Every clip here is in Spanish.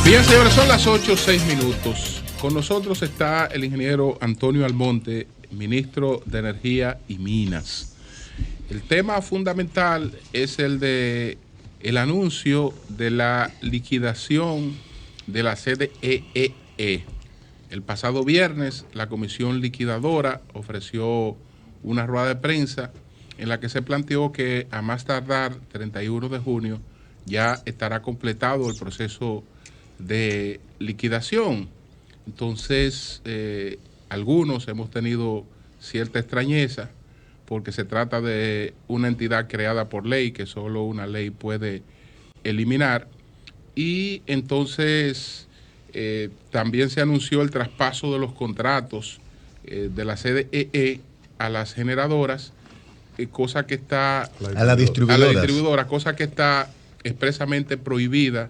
Bien, señores, son las 8:06. Con nosotros está el ingeniero Antonio Almonte, ministro de Energía y Minas. El tema fundamental es el anuncio de la liquidación de la CDEE. El pasado viernes, la comisión liquidadora ofreció una rueda de prensa en la que se planteó que a más tardar 31 de junio ya estará completado el proceso de liquidación. Entonces, algunos hemos tenido cierta extrañeza porque se trata de una entidad creada por ley que solo una ley puede eliminar, y entonces también se anunció el traspaso de los contratos de la CDEE a las generadoras, cosa que está a la distribuidora, cosa que está expresamente prohibida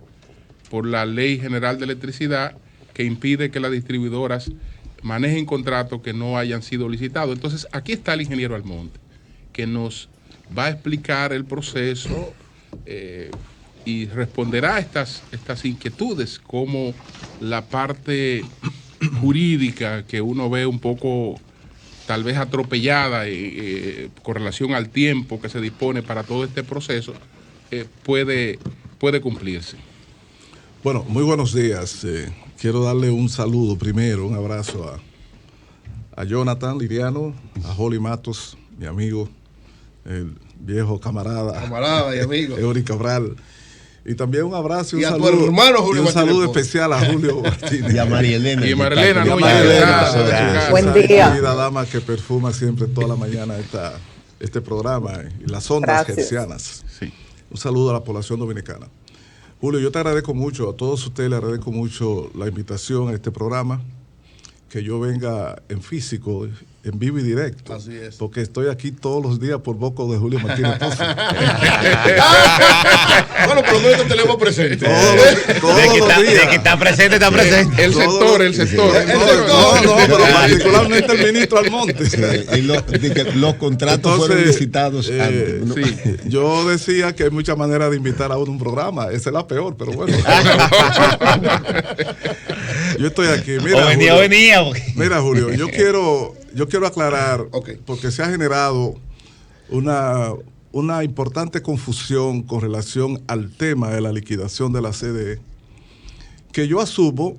por la Ley General de Electricidad, que impide que las distribuidoras manejen contratos que no hayan sido licitados. Entonces, aquí está el ingeniero Almonte, que nos va a explicar el proceso y responderá a estas inquietudes, como la parte jurídica que uno ve un poco tal vez atropellada con relación al tiempo que se dispone para todo este proceso, puede cumplirse. Bueno, muy buenos días. Quiero darle un saludo primero, un abrazo a Jonathan Liriano, a Holly Matos, mi amigo, el viejo camarada y amigo Eury Cabral, y también un abrazo y un saludo, tu hermano Julio, y un saludo especial a Julio Martínez y a María Elena. Buen día. La dama que perfuma siempre toda la mañana este programa y las ondas hercianas. Sí. Un saludo a la población dominicana. Julio, yo te agradezco mucho, a todos ustedes les agradezco mucho la invitación a este programa, que yo venga en físico, en vivo y directo. Así es. Porque estoy aquí todos los días por boca de Julio Martínez Pozo. Bueno, por lo menos te tenemos presente. Todos los días. De que está presente, está presente. El sector. No, pero particularmente el ministro Almonte. Sí, y los contratos fueron licitados antes, ¿no? Sí, yo decía que hay muchas maneras de invitar a uno a un programa. Esa es la peor, pero bueno. Yo estoy aquí. Mira, venía. Mira, Julio, yo quiero aclarar, porque se ha generado una importante confusión con relación al tema de la liquidación de la CDE, que yo asumo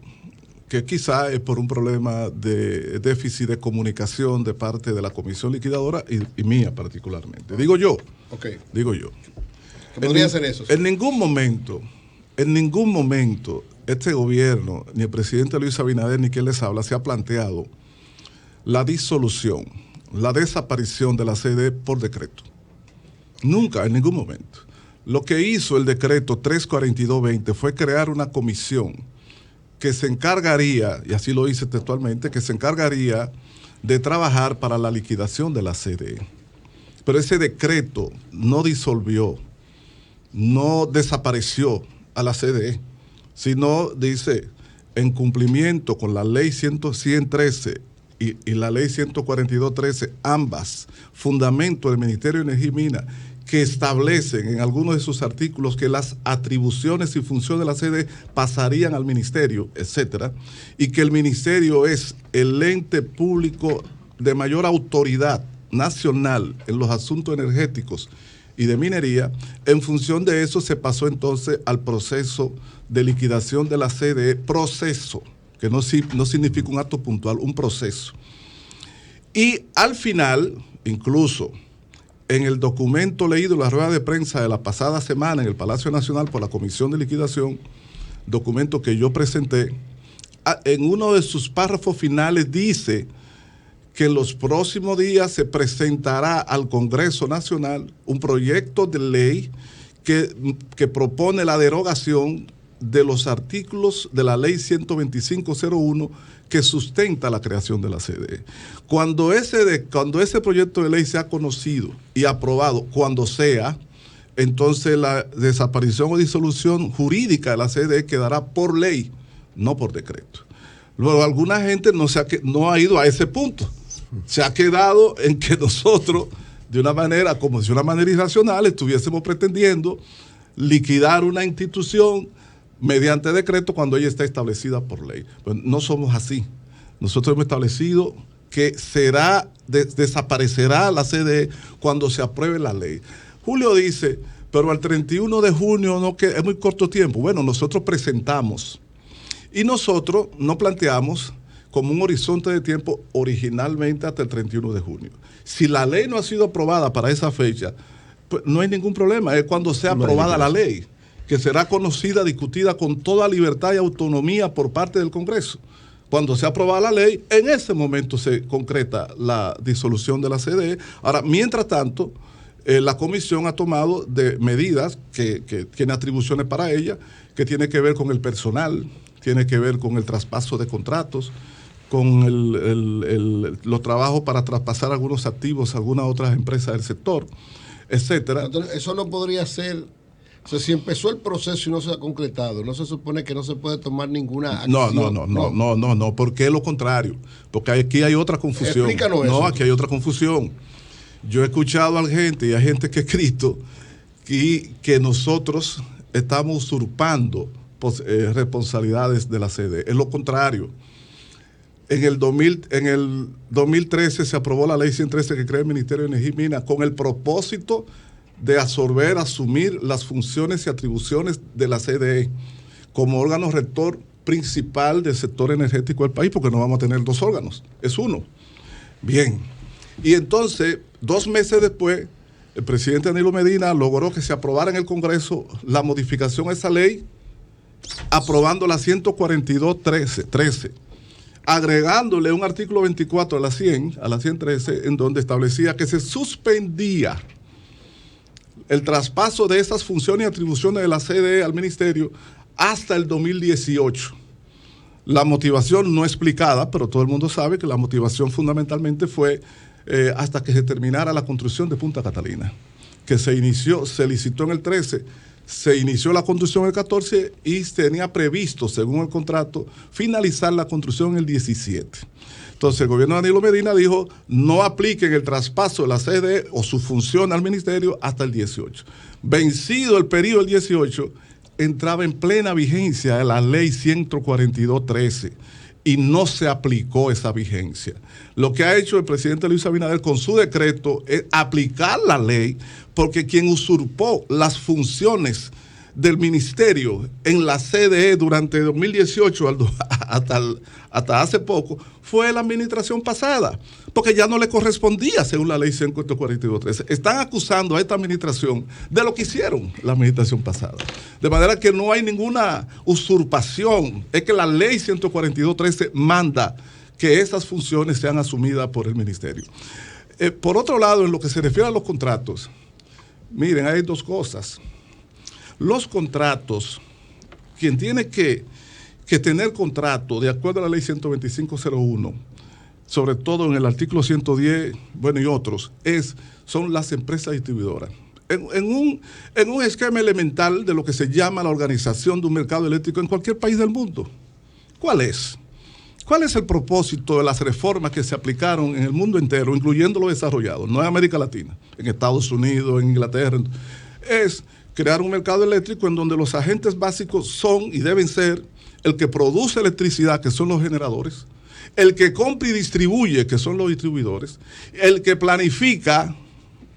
que quizá es por un problema de déficit de comunicación de parte de la comisión liquidadora y mía particularmente. Digo yo. ¿Qué podría ser eso? En ningún momento, este gobierno, ni el presidente Luis Abinader, ni quien les habla, se ha planteado la disolución, la desaparición de la CDE por decreto. Nunca, en ningún momento. Lo que hizo el decreto 342-20 fue crear una comisión que se encargaría, y así lo hice textualmente, que se encargaría de trabajar para la liquidación de la CDE. Pero ese decreto no disolvió, no desapareció a la CDE, sino dice, en cumplimiento con la ley 113 y la ley 142-13, ambas, fundamento del Ministerio de Energía y Minas, que establecen en algunos de sus artículos que las atribuciones y funciones de la CDE pasarían al ministerio, etcétera, y que el ministerio es el ente público de mayor autoridad nacional en los asuntos energéticos y de minería. En función de eso se pasó entonces al proceso de liquidación de la CDE, proceso, que no significa un acto puntual, un proceso. Y al final, incluso en el documento leído en la rueda de prensa de la pasada semana en el Palacio Nacional por la Comisión de Liquidación, documento que yo presenté, en uno de sus párrafos finales dice que en los próximos días se presentará al Congreso Nacional un proyecto de ley que propone la derogación de los artículos de la ley 125.01 que sustenta la creación de la CDE. Cuando ese proyecto de ley sea conocido y aprobado, cuando sea, entonces la desaparición o disolución jurídica de la CDE quedará por ley, no por decreto. Luego, alguna gente no ha ido a ese punto. Se ha quedado en que nosotros, de una manera irracional, estuviésemos pretendiendo liquidar una institución mediante decreto cuando ella está establecida por ley. Pues no somos así. Nosotros hemos establecido que desaparecerá la CDE cuando se apruebe la ley. Julio dice, pero al 31 de junio no, que es muy corto tiempo. Bueno, nosotros presentamos y nosotros no planteamos como un horizonte de tiempo originalmente hasta el 31 de junio. Si la ley no ha sido aprobada para esa fecha, pues no hay ningún problema, es cuando sea aprobada la ley, que será conocida, discutida con toda libertad y autonomía por parte del Congreso. Cuando sea aprobada la ley, en ese momento se concreta la disolución de la CDE. Ahora, mientras tanto, la comisión ha tomado de medidas que tiene atribuciones para ella, que tiene que ver con el personal, tiene que ver con el traspaso de contratos, con los trabajos para traspasar algunos activos a algunas otras empresas del sector, etcétera. Entonces, eso no podría ser, o sea, si empezó el proceso y no se ha concretado, ¿no se supone que no se puede tomar ninguna acción? No, porque es lo contrario, porque aquí hay otra confusión. Explícanos eso. No, aquí hay otra confusión. Yo he escuchado a gente y a gente que ha escrito que nosotros estamos usurpando responsabilidades de la CDE. Es lo contrario. En el 2013 se aprobó la ley 113 que crea el Ministerio de Energía y Minas con el propósito de absorber, asumir las funciones y atribuciones de la CDE como órgano rector principal del sector energético del país, porque no vamos a tener dos órganos, es uno. Bien, y entonces, 2 meses después, el presidente Danilo Medina logró que se aprobara en el Congreso la modificación a esa ley, aprobando la 142.13, agregándole un artículo 24 a la 113, en donde establecía que se suspendía el traspaso de esas funciones y atribuciones de la CDE al ministerio hasta el 2018. La motivación no explicada, pero todo el mundo sabe que la motivación fundamentalmente fue hasta que se terminara la construcción de Punta Catalina, que se licitó en el 13, se inició la construcción en el 14 y tenía previsto, según el contrato, finalizar la construcción en el 17. Entonces el gobierno de Danilo Medina dijo, no apliquen el traspaso de la CDE o su función al ministerio hasta el 18. Vencido el periodo del 18, entraba en plena vigencia la ley 142.13 y no se aplicó esa vigencia. Lo que ha hecho el presidente Luis Abinader con su decreto es aplicar la ley, porque quien usurpó las funciones del ministerio en la CDE durante 2018 hasta hace poco fue la administración pasada, porque ya no le correspondía según la ley 142.13. Están acusando a esta administración de lo que hicieron la administración pasada. De manera que no hay ninguna usurpación, es que la ley 142.13 manda que esas funciones sean asumidas por el ministerio. Por otro lado, en lo que se refiere a los contratos, miren, hay dos cosas. Los contratos, quien tiene que tener contrato de acuerdo a la ley 125.01, sobre todo en el artículo 110, bueno, y otros, son las empresas distribuidoras. En un esquema elemental de lo que se llama la organización de un mercado eléctrico en cualquier país del mundo. ¿Cuál es? ¿Cuál es el propósito de las reformas que se aplicaron en el mundo entero, incluyendo los desarrollados, no en América Latina, en Estados Unidos, en Inglaterra? Es crear un mercado eléctrico en donde los agentes básicos son y deben ser el que produce electricidad, que son los generadores, el que compra y distribuye, que son los distribuidores, el que planifica,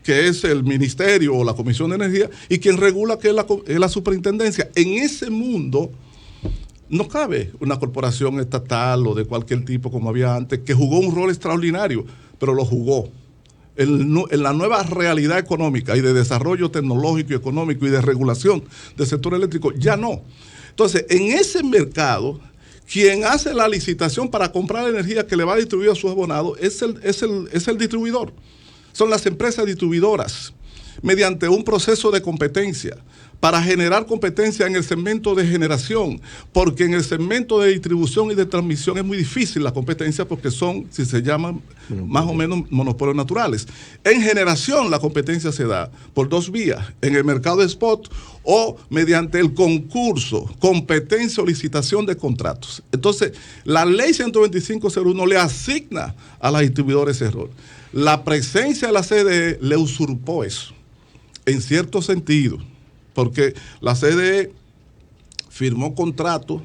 que es el ministerio o la Comisión de Energía, y quien regula, que es la superintendencia. En ese mundo no cabe una corporación estatal o de cualquier tipo como había antes, que jugó un rol extraordinario, pero lo jugó. En la nueva realidad económica y de desarrollo tecnológico y económico y de regulación del sector eléctrico, ya no. Entonces, en ese mercado, quien hace la licitación para comprar la energía que le va a distribuir a sus abonados es el distribuidor. Son las empresas distribuidoras, mediante un proceso de competencia, para generar competencia en el segmento de generación, porque en el segmento de distribución y de transmisión es muy difícil la competencia, porque son, si se llaman, más o menos monopolios naturales. En generación la competencia se da por 2 vías, en el mercado de spot o mediante el concurso, competencia o licitación de contratos. Entonces, la ley 125.01 le asigna a las distribuidoras ese rol. La presencia de la CDE le usurpó eso, en cierto sentido, porque la CDE firmó contratos,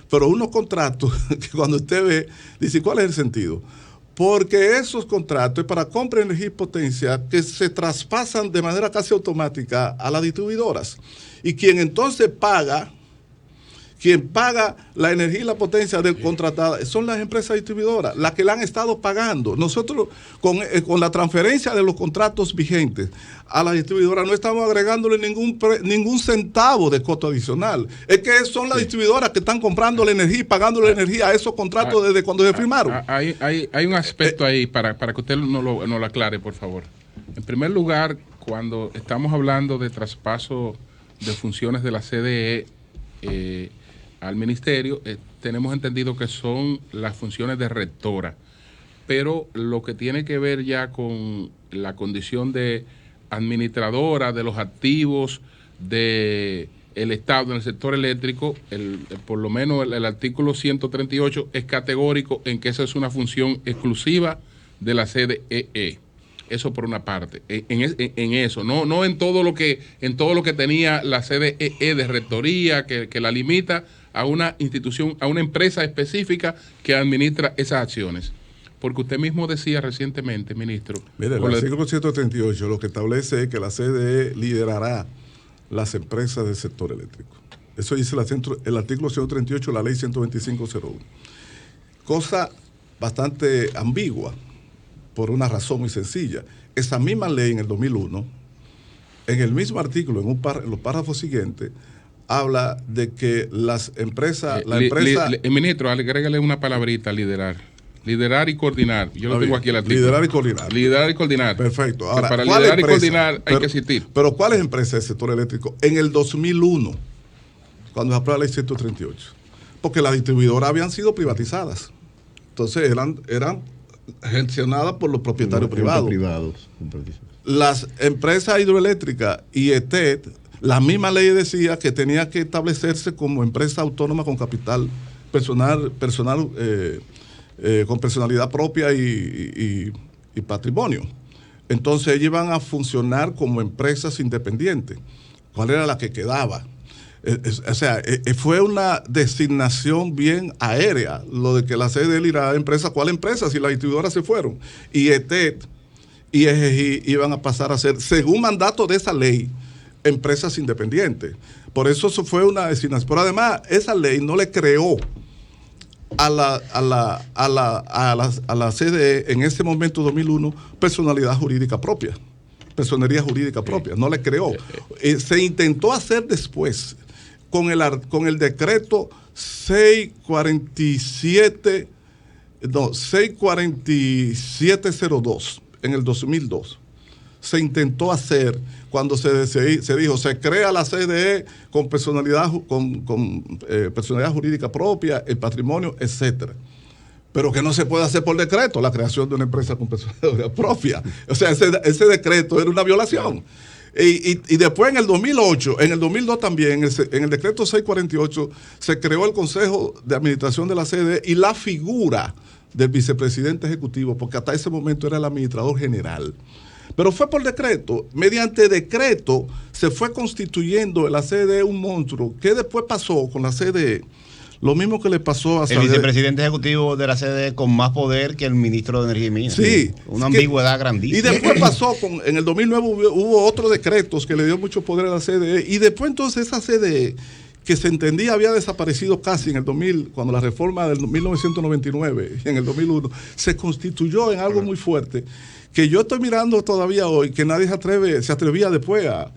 pero unos contratos que cuando usted ve, dice, ¿cuál es el sentido? Porque esos contratos es para compra de energía y potencia que se traspasan de manera casi automática a las distribuidoras. Y quien entonces paga la energía y la potencia del contratada son las empresas distribuidoras, las que la han estado pagando. Nosotros, con la transferencia de los contratos vigentes a la distribuidora, no estamos agregándole ningún centavo de costo adicional. Es que son las distribuidoras que están comprando la energía y pagando la energía a esos contratos desde cuando se firmaron. Hay un aspecto ahí para que usted no lo aclare, por favor. En primer lugar, cuando estamos hablando de traspaso de funciones de la CDE al ministerio, tenemos entendido que son las funciones de rectora, pero lo que tiene que ver ya con la condición de administradora de los activos del Estado en el sector eléctrico, por lo menos el artículo 138 es categórico en que esa es una función exclusiva de la CDE. Eso por una parte, en eso, no en todo lo que tenía la CDE de rectoría que la limita a una institución, a una empresa específica que administra esas acciones. Porque usted mismo decía recientemente, ministro. Mire, el artículo 138 lo que establece es que la CDE liderará las empresas del sector eléctrico. Eso dice el artículo 138 de la ley 125.01. Cosa bastante ambigua, por una razón muy sencilla. Esa misma ley en el 2001, en el mismo artículo, en los párrafos siguientes, habla de que las empresas... ministro, agrégale una palabrita, liderar y coordinar. Yo lo tengo aquí el artículo. Liderar y coordinar. Perfecto. Ahora, para liderar y coordinar hay que existir. Pero ¿cuáles empresas del sector eléctrico? En el 2001, cuando se aprueba la ley 138. Porque las distribuidoras habían sido privatizadas. Entonces eran gestionadas por los propietarios privados. Las empresas hidroeléctricas y ETED, la misma ley decía que tenía que establecerse como empresa autónoma con capital personal con personalidad propia y patrimonio. Entonces ellos iban a funcionar como empresas independientes. ¿Cuál era la que quedaba? Fue una designación bien aérea lo de que la CDE irá a empresa. ¿Cuál empresa? Si las distribuidoras se fueron. Y ETED y EGI iban a pasar a ser, según mandato de esa ley, empresas independientes. Por eso fue una designación. Pero además, esa ley no le creó a la CDE en ese momento 2001 personalidad jurídica propia. Personería jurídica propia. No le creó. Se intentó hacer después con el decreto 64702 en el 2002. Se intentó hacer cuando se dijo, se crea la CDE con personalidad jurídica propia, el patrimonio, etcétera. Pero que no se puede hacer por decreto la creación de una empresa con personalidad propia. O sea, ese decreto era una violación. Y después en el 2008, en el 2002 también, en el decreto 648, se creó el Consejo de Administración de la CDE y la figura del vicepresidente ejecutivo, porque hasta ese momento era el administrador general. Pero fue por decreto. Mediante decreto se fue constituyendo en la CDE un monstruo. ¿Qué después pasó con la CDE? Lo mismo que le pasó a el vicepresidente ejecutivo de la CDE con más poder que el ministro de Energía y Minas. Sí. Una ambigüedad grandísima. Y después pasó, en el 2009 hubo otros decretos que le dio mucho poder a la CDE. Y después entonces esa CDE, que se entendía había desaparecido casi en el 2000, cuando la reforma del 1999, en el 2001, se constituyó en algo muy fuerte, que yo estoy mirando todavía hoy, que nadie se atrevía después a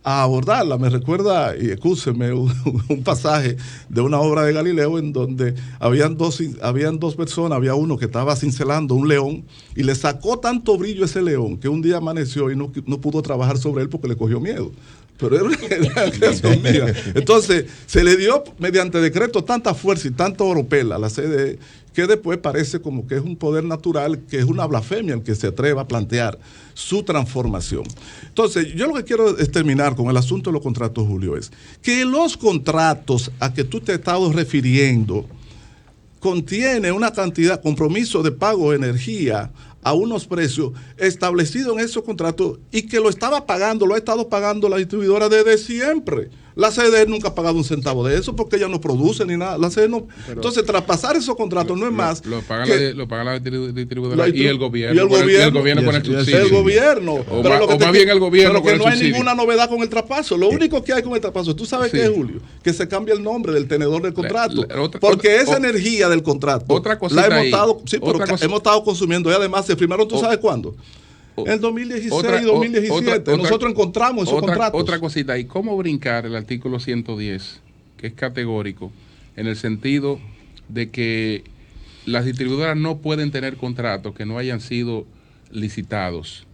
abordarla. Me recuerda, y excúseme, un pasaje de una obra de Galileo en donde habían dos personas, había uno que estaba cincelando un león y le sacó tanto brillo a ese león que un día amaneció y no pudo trabajar sobre él porque le cogió miedo. Pero era una creación mía. Entonces, se le dio mediante decreto tanta fuerza y tanto oropel a la CDE que después parece como que es un poder natural, que es una blasfemia el que se atreva a plantear su transformación. Entonces, yo lo que quiero es terminar con el asunto de los contratos, Julio, es que los contratos a que tú te has estado refiriendo contiene una cantidad, compromiso de pago de energía a unos precios establecidos en esos contratos y que lo ha estado pagando la distribuidora desde siempre. La CDE nunca ha pagado un centavo de eso porque ella no produce ni nada. La CDE no. Entonces, traspasar esos contratos no es más. Lo paga la distribuidora y el gobierno. Y el gobierno con el subsidio. El gobierno. O más bien el gobierno. Pero que no hay ninguna novedad con el traspaso. Lo único que hay con el traspaso, ¿tú sabes qué es, Julio? Que se cambia el nombre del tenedor del contrato. Porque esa energía del contrato la hemos estado consumiendo y además se firmaron, ¿tú sabes cuándo? En 2016 y 2017 nosotros encontramos esos contratos. Otra cosita, ¿y cómo brincar el artículo 110, que es categórico, en el sentido de que las distribuidoras no pueden tener contratos que no hayan sido licitados?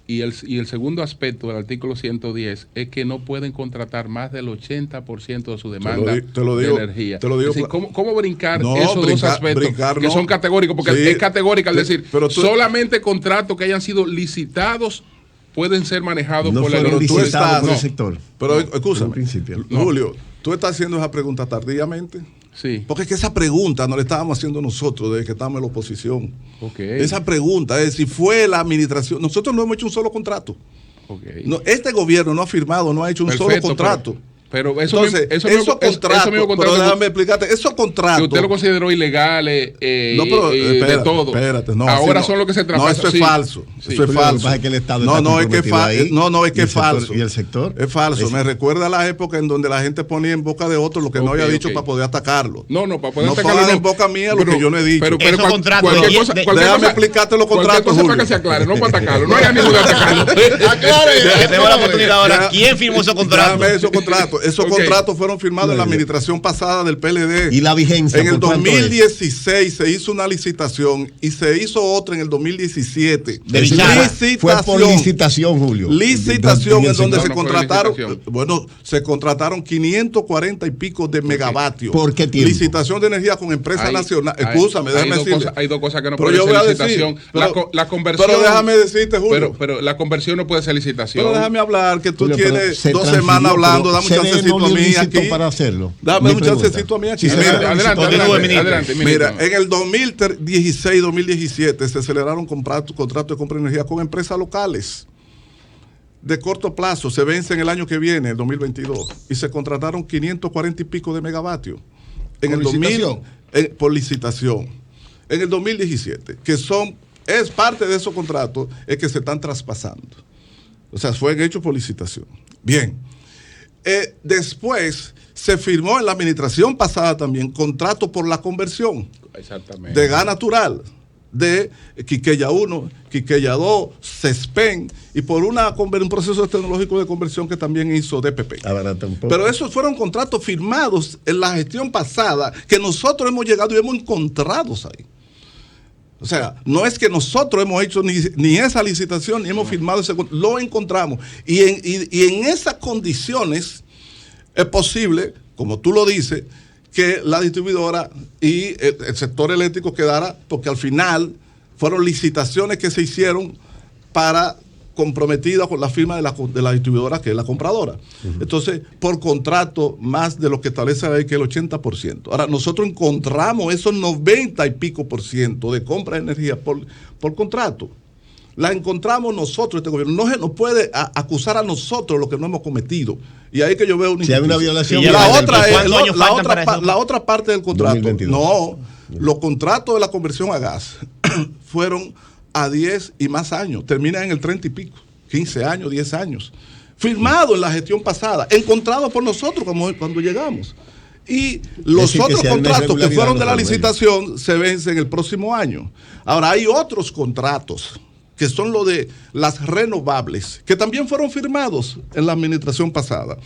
Y el segundo aspecto del artículo 110 es que no pueden contratar más del 80% de su demanda de energía. Te lo digo. Es decir, ¿cómo brincar esos dos aspectos que son categóricos? Porque es categórica, es decir, solamente contratos que hayan sido licitados pueden ser manejados por la licitados por el sector. Pero escúchame, Julio, tú estás haciendo esa pregunta tardíamente. Sí. Porque es que esa pregunta no la estábamos haciendo nosotros desde que estábamos en la oposición. Okay. Esa pregunta es si fue la administración. Nosotros no hemos hecho un solo contrato. Okay. No, este gobierno no ha firmado, no ha hecho un solo contrato. Pero entonces, esos contratos, pero déjame explicarte, esos contratos que usted lo consideró ilegales de todo. Espérate, no, ahora son los que se traspasan. No, eso es falso. Sí. Eso es falso. Es que el Estado es que es falso. ¿Y el sector? Es falso. Me recuerda a la época en donde la gente ponía en boca de otro lo que no había dicho para poder atacarlo. No, para poder atacarlo. No pongan en boca mía lo que yo no he dicho. Pero cualquier cosa, déjame explicarte los contratos, para que se aclare, no para atacarlo. No hay ánimo de atacarlo. Aclare. Tengo la oportunidad ahora. ¿Quién firmó esos contratos? Dame esos contratos. Esos contratos fueron firmados en la administración pasada del PLD. ¿Y la vigencia? En el 2016 se hizo una licitación y se hizo otra en el 2017. Fue por licitación, Julio. Licitación en donde se contrataron, se contrataron 540 y pico de megavatios. ¿Por qué tiempo? Licitación de energía con empresa nacional. Escúchame, déjame decirte. Hay dos cosas que no pueden ser licitación. La conversión. Pero déjame decirte, Julio. Pero la conversión no puede ser licitación. Pero déjame hablar, que tú tienes 2 semanas hablando. Dame un chancecito a mí aquí. Para hacerlo. Dame un chancecito a mí aquí. Adelante. Mira, en el 2016-2017 se celebraron contratos de compra de energía con empresas locales de corto plazo. Se vence en el año que viene, el 2022. Y se contrataron 540 y pico de megavatios. Por licitación. En el 2017, es parte de esos contratos, es que se están traspasando. O sea, fueron hechos por licitación. Bien. Después se firmó en la administración pasada también contrato por la conversión. Exactamente. De gas natural, de Quiqueya 1, Quiqueya 2, CESPEN, y por un proceso tecnológico de conversión que también hizo DPP. Pero esos fueron contratos firmados en la gestión pasada que nosotros hemos llegado y hemos encontrado ahí. O sea, no es que nosotros hemos hecho ni esa licitación, ni hemos firmado ese contrato, lo encontramos. Y en esas condiciones es posible, como tú lo dices, que la distribuidora y el sector eléctrico quedara, porque al final fueron licitaciones que se hicieron comprometidas con la firma de la distribuidora, que es la compradora. Entonces, por contrato, más de lo que establece la ley, que es el 80%. Ahora, nosotros encontramos esos 90 y pico % de compra de energía por contrato. La encontramos nosotros, este gobierno. No se nos puede acusar a nosotros lo que no hemos cometido. Y ahí que yo veo si hay una violación. La otra parte del contrato. 2022. No, los contratos de la conversión a gas fueron a 10 y más años. Terminan en el 30 y pico, 15 años, 10 años. Firmado en la gestión pasada, encontrado por nosotros cuando llegamos. Y los otros contratos que fueron de la licitación se vencen el próximo año. Ahora, hay otros contratos que son lo de las renovables, que también fueron firmados en la administración pasada,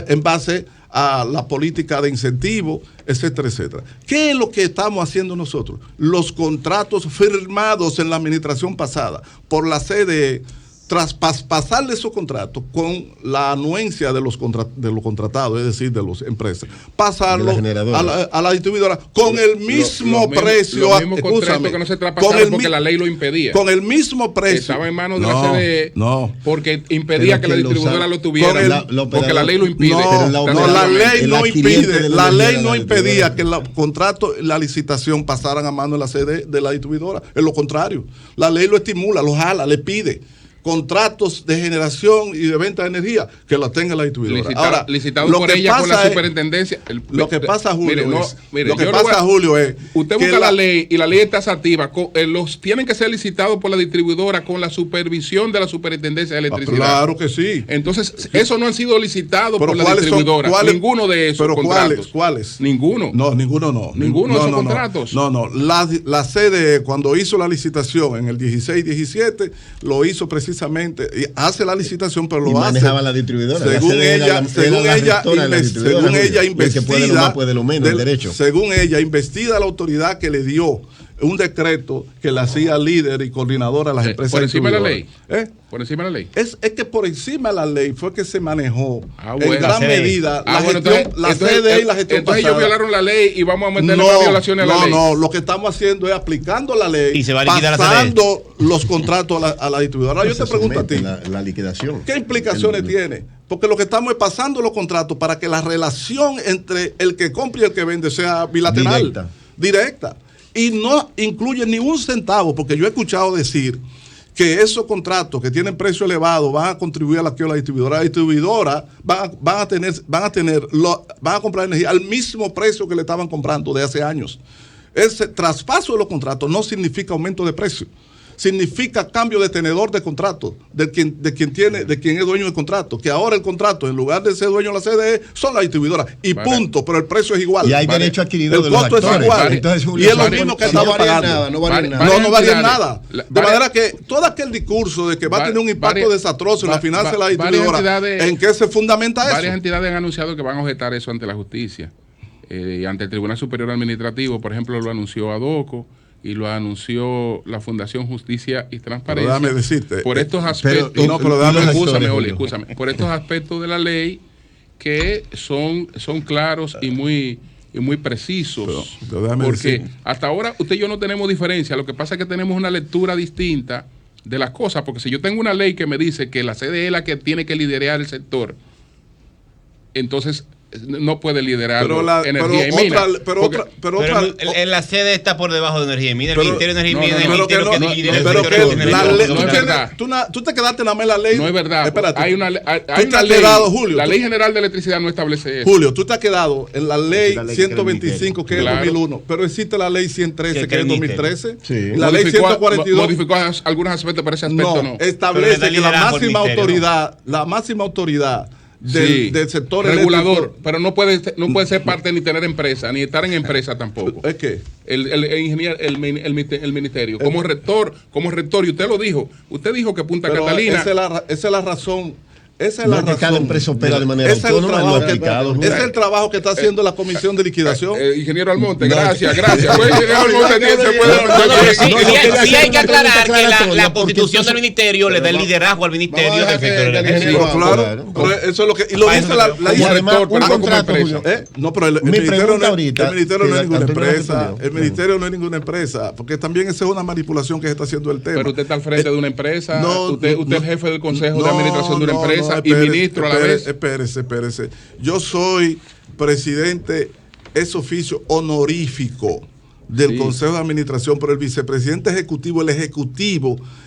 en base a la política de incentivo, etcétera, etcétera. ¿Qué es lo que estamos haciendo nosotros? Los contratos firmados en la administración pasada por la CDE, tras pasarle esos contratos con la anuencia de los contratados, es decir, de las empresas, pasarlo a la distribuidora con el mismo precio. Los mismos contratos que no se traspasaron porque la ley lo impedía. Con el mismo precio. Estaba en manos de la CDE porque impedía que la distribuidora lo tuviera, porque la ley lo impide. La ley no impide. La ley no impedía que el contrato, la licitación pasaran a manos de la CDE, de la distribuidora. Es lo contrario. La ley lo estimula, lo jala, le pide. contratos de generación y de venta de energía, que la tenga la distribuidora. Ahora, licitado por ella con la superintendencia. Lo que pasa, Julio, es usted busca la ley y la ley es taxativa. Los tienen que ser licitados por la distribuidora con la supervisión de la superintendencia de electricidad. Claro que sí. Entonces, eso no han sido licitados por la distribuidora. Ninguno de esos contratos. ¿Cuáles? Ninguno. No, ninguno no. Ninguno de esos contratos. No. La CDE, cuando hizo la licitación en el 16-17, lo hizo precisamente, hace la licitación, pero lo hace. Manejaba la distribuidora. Según ella, investida. Según ella, investida la autoridad que le dio un decreto que la hacía líder y coordinadora de las empresas. Por encima de la ley. Por encima de la ley. Es que por encima de la ley fue que se manejó en gran medida la CDE y la gestión entonces pasada. ellos violaron la ley y vamos a meterle más violaciones a la ley. No, lo que estamos haciendo es aplicando la ley y se va a liquidar pasando los contratos a la distribuidora. Ahora yo te pregunto a ti, la liquidación. ¿qué implicaciones tiene? Porque lo que estamos es pasando los contratos para que la relación entre el que compra y el que vende sea bilateral, directa. Y no incluye ni un centavo, porque yo he escuchado decir que esos contratos que tienen precio elevado van a contribuir a la quiebra de la distribuidora. La distribuidora van a comprar energía al mismo precio que le estaban comprando de hace años. Ese traspaso de los contratos no significa aumento de precio. Significa cambio de tenedor de contrato, de quien es dueño del contrato, que ahora el contrato, en lugar de ser dueño de la CDE, son las distribuidoras, y punto, pero el precio es igual. Y hay derecho adquirido de los actores. El costo es igual, entonces, y es lo mismo que estamos pagando. No varía nada. De manera que todo aquel discurso de que va a tener un impacto desastroso en la finanza de la distribuidora, ¿en qué se fundamenta eso? Varias entidades han anunciado que van a objetar eso ante la justicia, ante el Tribunal Superior Administrativo. Por ejemplo, lo anunció ADOCO y lo anunció la Fundación Justicia y Transparencia. Pero déjame decirte, por estos aspectos, escúchame, por estos aspectos de la ley que son claros y muy precisos. Porque hasta ahora usted y yo no tenemos diferencia. Lo que pasa es que tenemos una lectura distinta de las cosas, porque si yo tengo una ley que me dice que la CDE es la que tiene que liderar el sector, entonces no puede liderar energía y minas. Pero la sede está por debajo de energía y minas. El Ministerio de Energía y Minas no es verdad. Tú te quedaste nada más en la ley. No es verdad. Espérate. Hay una ley. Julio, la Ley General de Electricidad no establece eso. Julio, tú te has quedado en la ley 125, que es 2001, pero existe la ley 113, que es 2013. La ley 142 modificó algunos aspectos, pero ese aspecto no. Establece que la máxima autoridad del sector regulador, eléctrico, pero no puede ser parte ni tener empresa, ni estar en empresa tampoco. ¿Es qué? El ingeniero, el ministerio, como rector, y usted lo dijo. Usted dijo que Punta Catalina. Esa es la razón. Esa es la razón. Cada empresa opera de manera autónoma. Ese es el trabajo que está haciendo la Comisión de Liquidación. Ingeniero Almonte, gracias. Sí hay que aclarar que la constitución del ministerio le da el liderazgo al ministerio del sector energético. Claro, eso es lo que... Y lo dice la director, pero como empresa. No, pero el ministerio no es ninguna empresa. El ministerio no es ninguna empresa, porque también esa es una manipulación que se está haciendo el tema. Pero usted está al frente de una empresa, usted es jefe del consejo de administración de una empresa. Y ministro a la vez. Espérese. Yo soy presidente ex oficio honorífico del Consejo de Administración, pero el vicepresidente ejecutivo,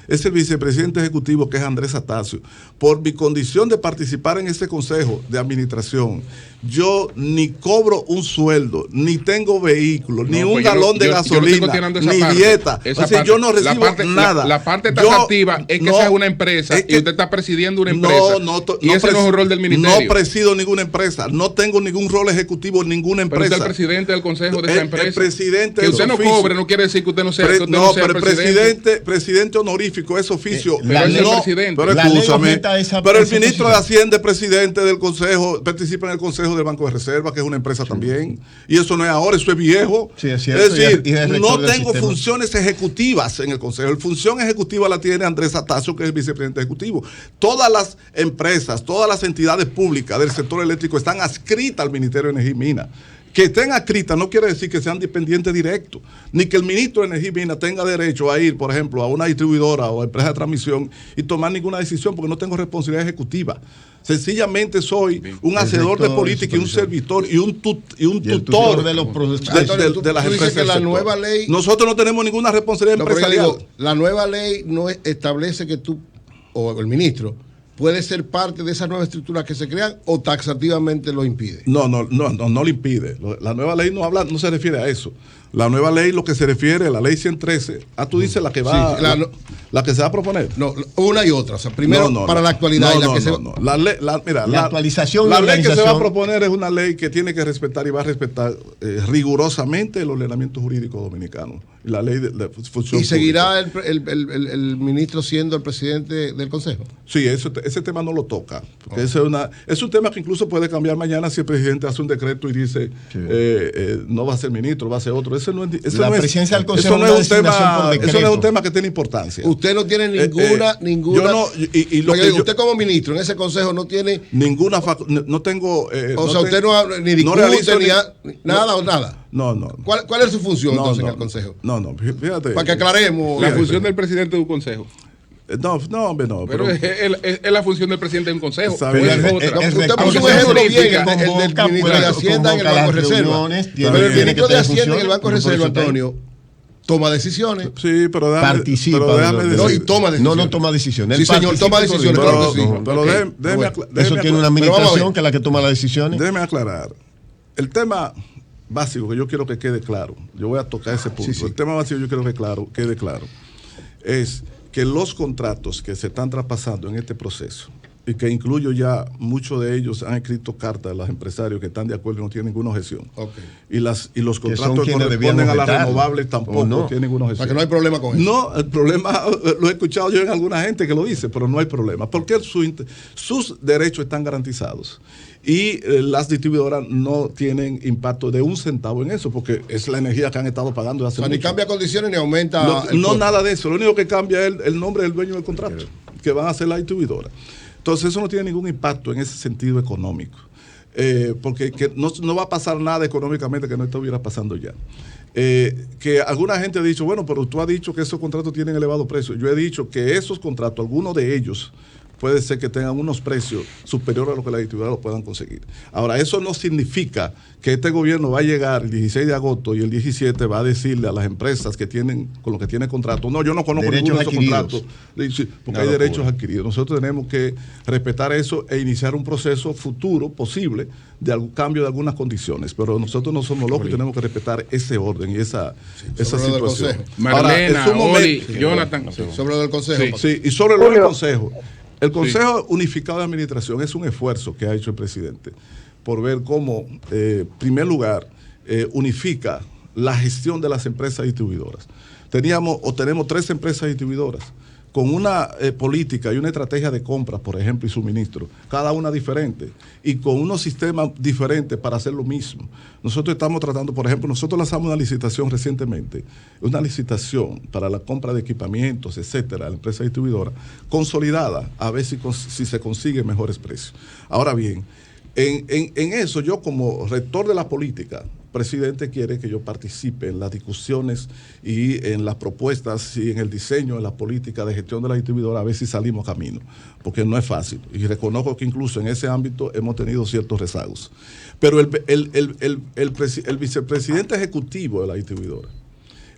es el vicepresidente ejecutivo, que es Andrés Atacio. Por mi condición de participar en ese Consejo de Administración, yo ni cobro un sueldo, ni tengo vehículo, ni un galón de gasolina, ni dieta. O sea, yo no recibo nada. La parte taxativa es que esa es una empresa y usted está presidiendo una empresa. Y ese no es el rol del ministerio. No presido ninguna empresa, no tengo ningún rol ejecutivo en ninguna empresa. Pero usted es el presidente del consejo de esa empresa. El presidente que usted no cobre no quiere decir que usted no sea pero el presidente honorífico es oficio. Pero es el presidente. Pero escúchame. Pero el ministro de Hacienda es presidente del consejo, participa en el consejo del Banco de Reserva, que es una empresa también. Y eso no es ahora, eso es viejo. Sí, es cierto. Es decir, no tengo funciones ejecutivas en el consejo. La función ejecutiva la tiene Andrés Atacio, que es el vicepresidente ejecutivo. Todas las empresas, todas las entidades públicas del sector eléctrico están adscritas al Ministerio de Energía y Minas. Que estén adscritas no quiere decir que sean dependientes directos, ni que el ministro de Energía y Minas tenga derecho a ir, por ejemplo, a una distribuidora o empresa de transmisión y tomar ninguna decisión, porque no tengo responsabilidad ejecutiva. Sencillamente soy un hacedor de política y un servidor y un tutor de las empresas. La nueva ley, nosotros no tenemos ninguna responsabilidad empresarial. La nueva ley no establece que tú o el ministro puede ser parte de esas nuevas estructuras que se crean o taxativamente lo impide? No lo impide. La nueva ley no se refiere a eso. La nueva ley lo que se refiere a la ley 113, tú dices la que va, sí, la que se va a proponer. No, una y otra. O sea, primero para la actualidad. La actualización. La ley que se va a proponer es una ley que tiene que respetar y va a respetar rigurosamente el ordenamiento jurídico dominicano. La ley de función. ¿Y seguirá el ministro siendo el presidente del Consejo? Sí, ese tema no lo toca. Porque es un tema que incluso puede cambiar mañana si el presidente hace un decreto y dice no va a ser ministro, va a ser otro. La presidencia del Consejo no es un tema que tiene importancia. Usted no tiene ninguna. Usted como ministro en ese consejo no tiene ninguna. No tengo. Usted no ni discute nada. No. ¿Cuál es su función entonces en el consejo? No, fíjate. Para que aclaremos. La función del presidente de un consejo. No. Pero es la función del presidente de un consejo. Usted puso un ejemplo bien, el del ministro de Hacienda en el Banco de Reserva. Pero el ministro de Hacienda en el Banco de Reserva, Antonio, toma decisiones. Sí, pero participa. No, y toma decisiones. No toma decisiones. Sí, señor, toma decisiones, claro que sí. Pero eso tiene una administración que es la que toma las decisiones. Déjeme aclarar. El tema básico que yo quiero que quede claro, yo voy a tocar ese punto. Sí. El tema básico que yo quiero que quede claro es que los contratos que se están traspasando en este proceso, y que incluyo ya muchos de ellos han escrito cartas a los empresarios que están de acuerdo y no tienen ninguna objeción. Okay. Y los contratos que corresponden a las renovables tampoco tienen ninguna objeción. O sea, que no hay problema con eso. No, el problema lo he escuchado yo en alguna gente que lo dice, pero no hay problema, porque sus derechos están garantizados. Y las distribuidoras no tienen impacto de un centavo en eso, porque es la energía que han estado pagando hace mucho. Ni cambia condiciones ni aumenta. No, nada de eso. Lo único que cambia es el nombre del dueño del contrato, que van a ser la distribuidora. Entonces, eso no tiene ningún impacto en ese sentido económico, porque no va a pasar nada económicamente que no estuviera pasando ya. Que alguna gente ha dicho, bueno, pero tú has dicho que esos contratos tienen elevado precio. Yo he dicho que esos contratos, algunos de ellos, puede ser que tengan unos precios superiores a lo que las distribuidoras puedan conseguir. Ahora, eso no significa que este gobierno va a llegar el 16 de agosto y el 17 va a decirle a las empresas que tienen, con los que tienen contrato, no, yo no conozco ninguno de esos contratos, porque hay derechos adquiridos. Nosotros tenemos que respetar eso e iniciar un proceso futuro posible de algún cambio de algunas condiciones, pero nosotros no somos locos y tenemos que respetar ese orden y esa situación. Marlena, Oli, Jonathan. Sobre lo del consejo. Sí, y sobre lo del consejo. El Consejo Unificado de Administración es un esfuerzo que ha hecho el presidente por ver cómo, en primer lugar, unifica la gestión de las empresas distribuidoras. Tenemos 3 empresas distribuidoras con una política y una estrategia de compras, por ejemplo, y suministro, cada una diferente, y con unos sistemas diferentes para hacer lo mismo. Nosotros estamos tratando, por ejemplo, nosotros lanzamos una licitación recientemente, una licitación para la compra de equipamientos, etcétera, a la empresa distribuidora, consolidada, a ver si se consigue mejores precios. Ahora bien, en eso yo como rector de la política, presidente quiere que yo participe en las discusiones y en las propuestas y en el diseño de la política de gestión de la distribuidora, a ver si salimos camino, porque no es fácil. Y reconozco que incluso en ese ámbito hemos tenido ciertos rezagos. Pero el vicepresidente ejecutivo de la distribuidora,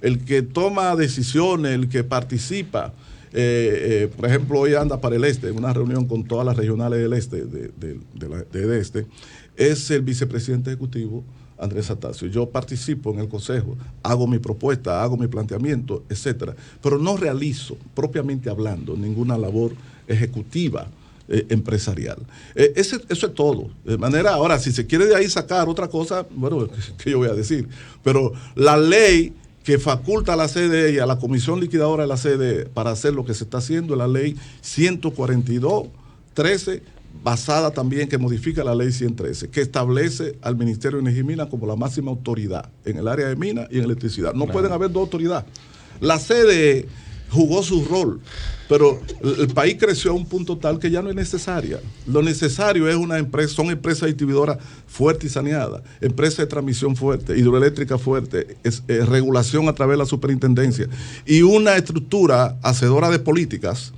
el que toma decisiones, el que participa, por ejemplo, hoy anda para el este, en una reunión con todas las regionales del este, del este, es el vicepresidente ejecutivo Andrés Atasio. Yo participo en el consejo, hago mi propuesta, hago mi planteamiento, etcétera, pero no realizo, propiamente hablando, ninguna labor ejecutiva empresarial. Eso es todo. De manera, ahora, si se quiere de ahí sacar otra cosa, bueno, ¿qué yo voy a decir? Pero la ley que faculta a la CDE y a la Comisión Liquidadora de la CDE para hacer lo que se está haciendo es la ley 142-13, basada también, que modifica la ley 113, que establece al Ministerio de Energía y Minas como la máxima autoridad en el área de minas y en electricidad. No pueden haber 2 autoridades. La CDE jugó su rol, pero el país creció a un punto tal que ya no es necesaria. Lo necesario es son empresas distribuidoras fuertes y saneadas, empresas de transmisión fuerte, hidroeléctrica fuerte, regulación a través de la superintendencia y una estructura hacedora de políticas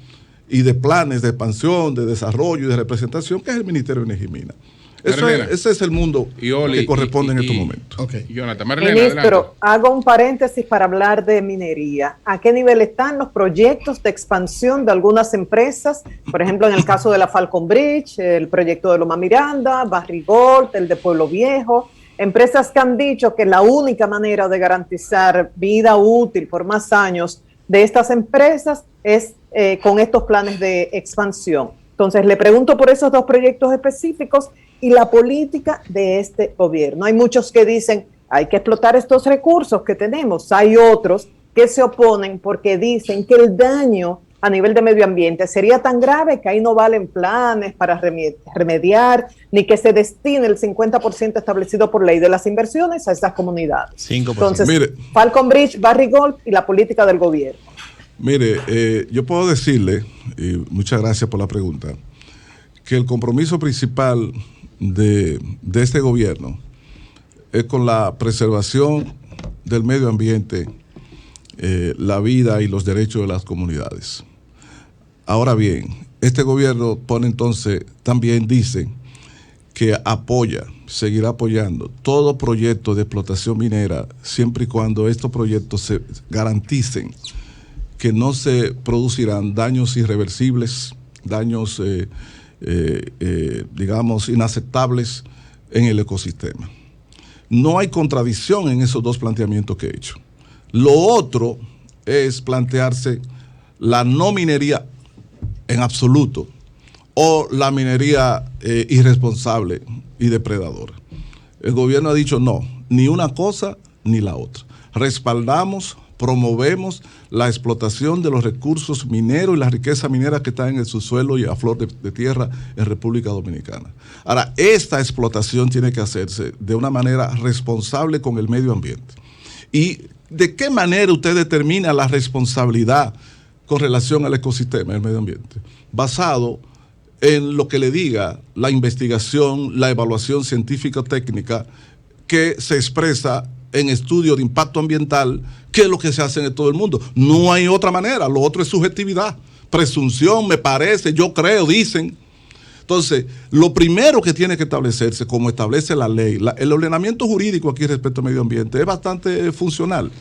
y de planes de expansión, de desarrollo y de representación, que es el Ministerio de Energía y Minas. Ese es el mundo que corresponde en estos momentos. Okay. Jonathan, Ministro, hago un paréntesis para hablar de minería. ¿A qué nivel están los proyectos de expansión de algunas empresas? Por ejemplo, en el caso de la Falcon Bridge, el proyecto de Loma Miranda, Barrigold, el de Pueblo Viejo. Empresas que han dicho que la única manera de garantizar vida útil por más años de estas empresas es con estos planes de expansión. Entonces, le pregunto por esos dos proyectos específicos y la política de este gobierno. Hay muchos que dicen, hay que explotar estos recursos que tenemos. Hay otros que se oponen porque dicen que el daño a nivel de medio ambiente sería tan grave que ahí no valen planes para remediar, ni que se destine el 50% establecido por ley de las inversiones a esas comunidades. 5%. Entonces, Falcon Bridge, Barrigold y la política del gobierno. Mire, yo puedo decirle, y muchas gracias por la pregunta, que el compromiso principal de este gobierno es con la preservación del medio ambiente, la vida y los derechos de las comunidades. Ahora bien, este gobierno también dice que seguirá apoyando todo proyecto de explotación minera, siempre y cuando estos proyectos se garanticen que no se producirán daños irreversibles, daños, digamos, inaceptables en el ecosistema. No hay contradicción en esos dos planteamientos que he hecho. Lo otro es plantearse la no minería en absoluto o la minería irresponsable y depredadora. El gobierno ha dicho no, ni una cosa ni la otra. Respaldamos, promovemos la explotación de los recursos mineros y la riqueza minera que está en el subsuelo y a flor de tierra en República Dominicana. Ahora, esta explotación tiene que hacerse de una manera responsable con el medio ambiente. ¿Y de qué manera usted determina la responsabilidad con relación al ecosistema, el medio ambiente? Basado en lo que le diga la investigación, la evaluación científico-técnica que se expresa en estudio de impacto ambiental, que es lo que se hace en todo el mundo. No hay otra manera, lo otro es subjetividad, presunción, me parece, yo creo, dicen. Entonces, lo primero que tiene que establecerse, como establece la ley, el ordenamiento jurídico aquí respecto al medio ambiente es bastante funcional.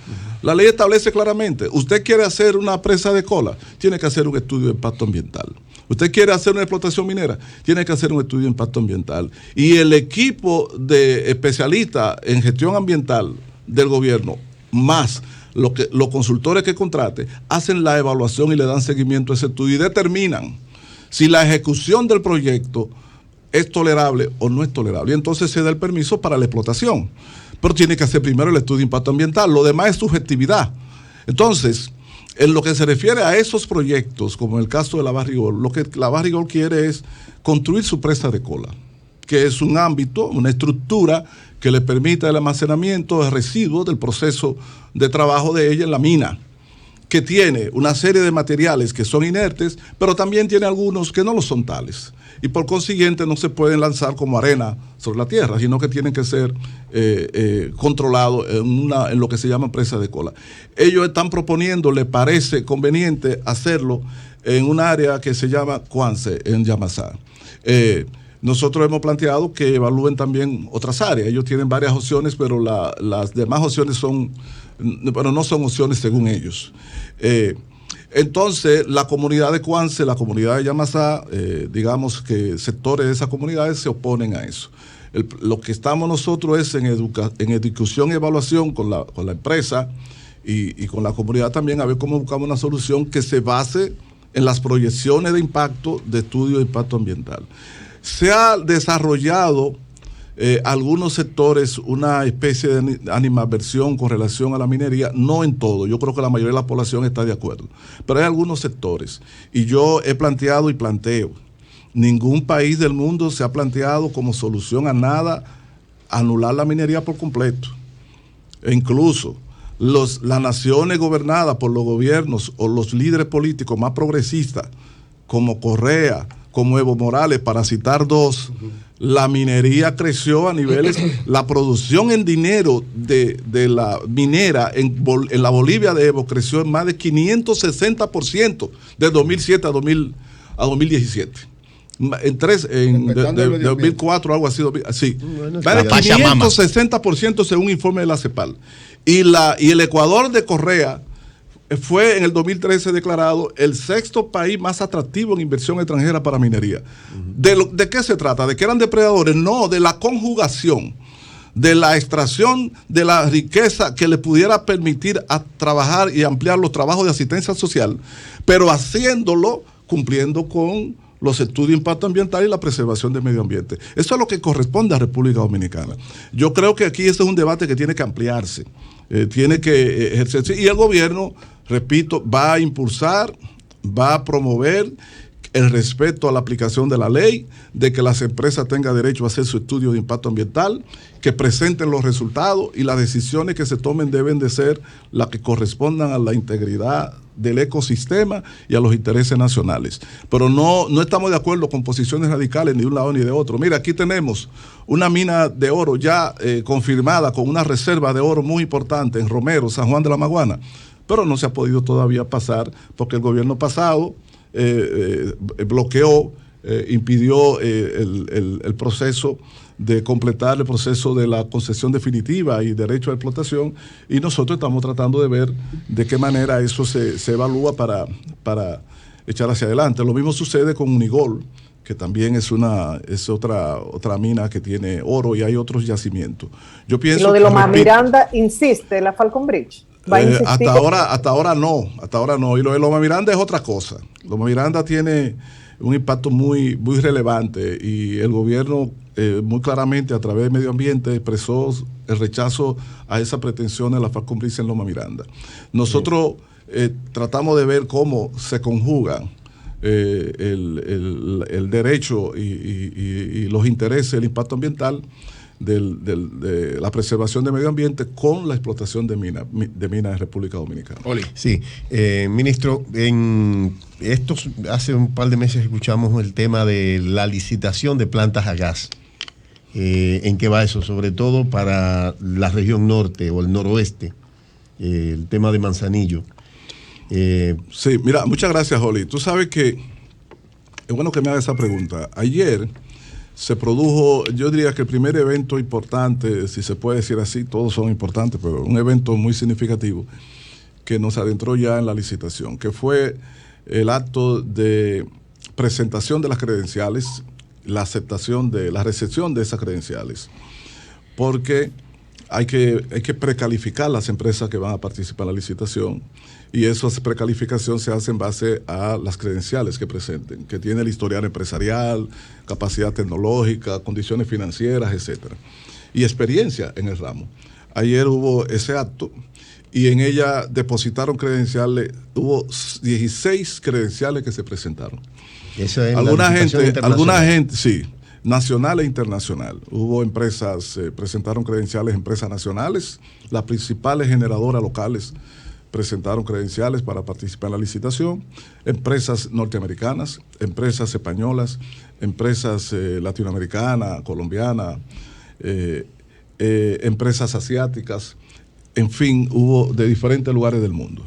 La ley establece claramente, usted quiere hacer una presa de cola, tiene que hacer un estudio de impacto ambiental. Usted quiere hacer una explotación minera, tiene que hacer un estudio de impacto ambiental. Y el equipo de especialistas en gestión ambiental del gobierno, más los consultores que contrate, hacen la evaluación y le dan seguimiento a ese estudio y determinan si la ejecución del proyecto es tolerable o no es tolerable. Y entonces se da el permiso para la explotación. Pero tiene que hacer primero el estudio de impacto ambiental. Lo demás es subjetividad. Entonces, en lo que se refiere a esos proyectos, como en el caso de la Barrigold, lo que la Barrigold quiere es construir su presa de cola, que es un ámbito, una estructura que le permita el almacenamiento de residuos del proceso de trabajo de ella en la mina, que tiene una serie de materiales que son inertes, pero también tiene algunos que no lo son tales. Y por consiguiente no se pueden lanzar como arena sobre la tierra, sino que tienen que ser controlados en lo que se llama presa de cola. Ellos están proponiendo, le parece conveniente hacerlo en un área que se llama Cuance, en Yamasá. Nosotros hemos planteado que evalúen también otras áreas. Ellos tienen varias opciones, pero las demás opciones no son opciones según ellos. Entonces, la comunidad de Cuance, la comunidad de Yamasá, digamos que sectores de esas comunidades se oponen a eso. Lo que estamos nosotros es en discusión y evaluación con la empresa y con la comunidad también, a ver cómo buscamos una solución que se base en las proyecciones de impacto de estudio de impacto ambiental. Se ha desarrollado algunos sectores una especie de animadversión con relación a la minería, no en todo, yo creo que la mayoría de la población está de acuerdo, pero hay algunos sectores, y yo he planteado y planteo, ningún país del mundo se ha planteado como solución a nada anular la minería por completo, e incluso las naciones gobernadas por los gobiernos o los líderes políticos más progresistas, como Correa, como Evo Morales, para citar dos, la minería creció a niveles, la producción en dinero de la minera en la Bolivia de Evo creció en más de 560% de 2007 a 2017. En 2004, algo así. Sí. Va de 560% según informe de la CEPAL. Y el Ecuador de Correa fue en el 2013 declarado el 6º país más atractivo en inversión extranjera para minería. ¿De qué se trata? ¿De que eran depredadores? No, de la conjugación, de la extracción de la riqueza que le pudiera permitir a trabajar y ampliar los trabajos de asistencia social, pero haciéndolo cumpliendo con los estudios de impacto ambiental y la preservación del medio ambiente. Eso es lo que corresponde a República Dominicana. Yo creo que aquí este es un debate que tiene que ampliarse, tiene que ejercerse, y el gobierno, repito, va a impulsar, va a promover el respeto a la aplicación de la ley, de que las empresas tengan derecho a hacer su estudio de impacto ambiental, que presenten los resultados, y las decisiones que se tomen deben de ser las que correspondan a la integridad del ecosistema y a los intereses nacionales. Pero no estamos de acuerdo con posiciones radicales ni de un lado ni de otro. Mira, aquí tenemos una mina de oro ya confirmada con una reserva de oro muy importante en Romero, San Juan de la Maguana, pero no se ha podido todavía pasar porque el gobierno pasado bloqueó, impidió el proceso de completar el proceso de la concesión definitiva y derecho a explotación, y nosotros estamos tratando de ver de qué manera eso se evalúa para echar hacia adelante. Lo mismo sucede con Unigol, que también es otra mina que tiene oro, y hay otros yacimientos. Yo pienso, y lo de Loma Miranda insiste, la Falcon Bridge. Hasta ahora no. Y lo de Loma Miranda es otra cosa. Loma Miranda tiene un impacto muy, muy relevante, y el gobierno muy claramente a través del medio ambiente expresó el rechazo a esa pretensión de la Falcon Bridge en Loma Miranda. Nosotros tratamos de ver cómo se conjugan el derecho y los intereses del impacto ambiental, de la preservación del medio ambiente con la explotación de minas en República Dominicana. Oli. Sí, ministro, hace un par de meses escuchamos el tema de la licitación de plantas a gas. ¿En qué va eso? Sobre todo para la región norte o el noroeste, el tema de Manzanillo. Sí, mira, muchas gracias, Oli. Tú sabes que es bueno que me hagas esa pregunta. Ayer se produjo, yo diría que el primer evento importante, si se puede decir así, todos son importantes, pero un evento muy significativo que nos adentró ya en la licitación, que fue el acto de presentación de las credenciales, la recepción de esas credenciales, porque hay que precalificar las empresas que van a participar en la licitación, y esa precalificación se hace en base a las credenciales que presenten, que tiene el historial empresarial, capacidad tecnológica, condiciones financieras, etcétera, y experiencia en el ramo. Ayer hubo ese acto y en ella depositaron credenciales, hubo 16 credenciales que se presentaron. Eso es alguna gente, sí, nacional e internacional. Hubo empresas, presentaron credenciales, empresas nacionales, las principales generadoras locales presentaron credenciales para participar en la licitación, empresas norteamericanas, empresas españolas, empresas latinoamericanas, colombianas, empresas asiáticas, en fin, hubo de diferentes lugares del mundo.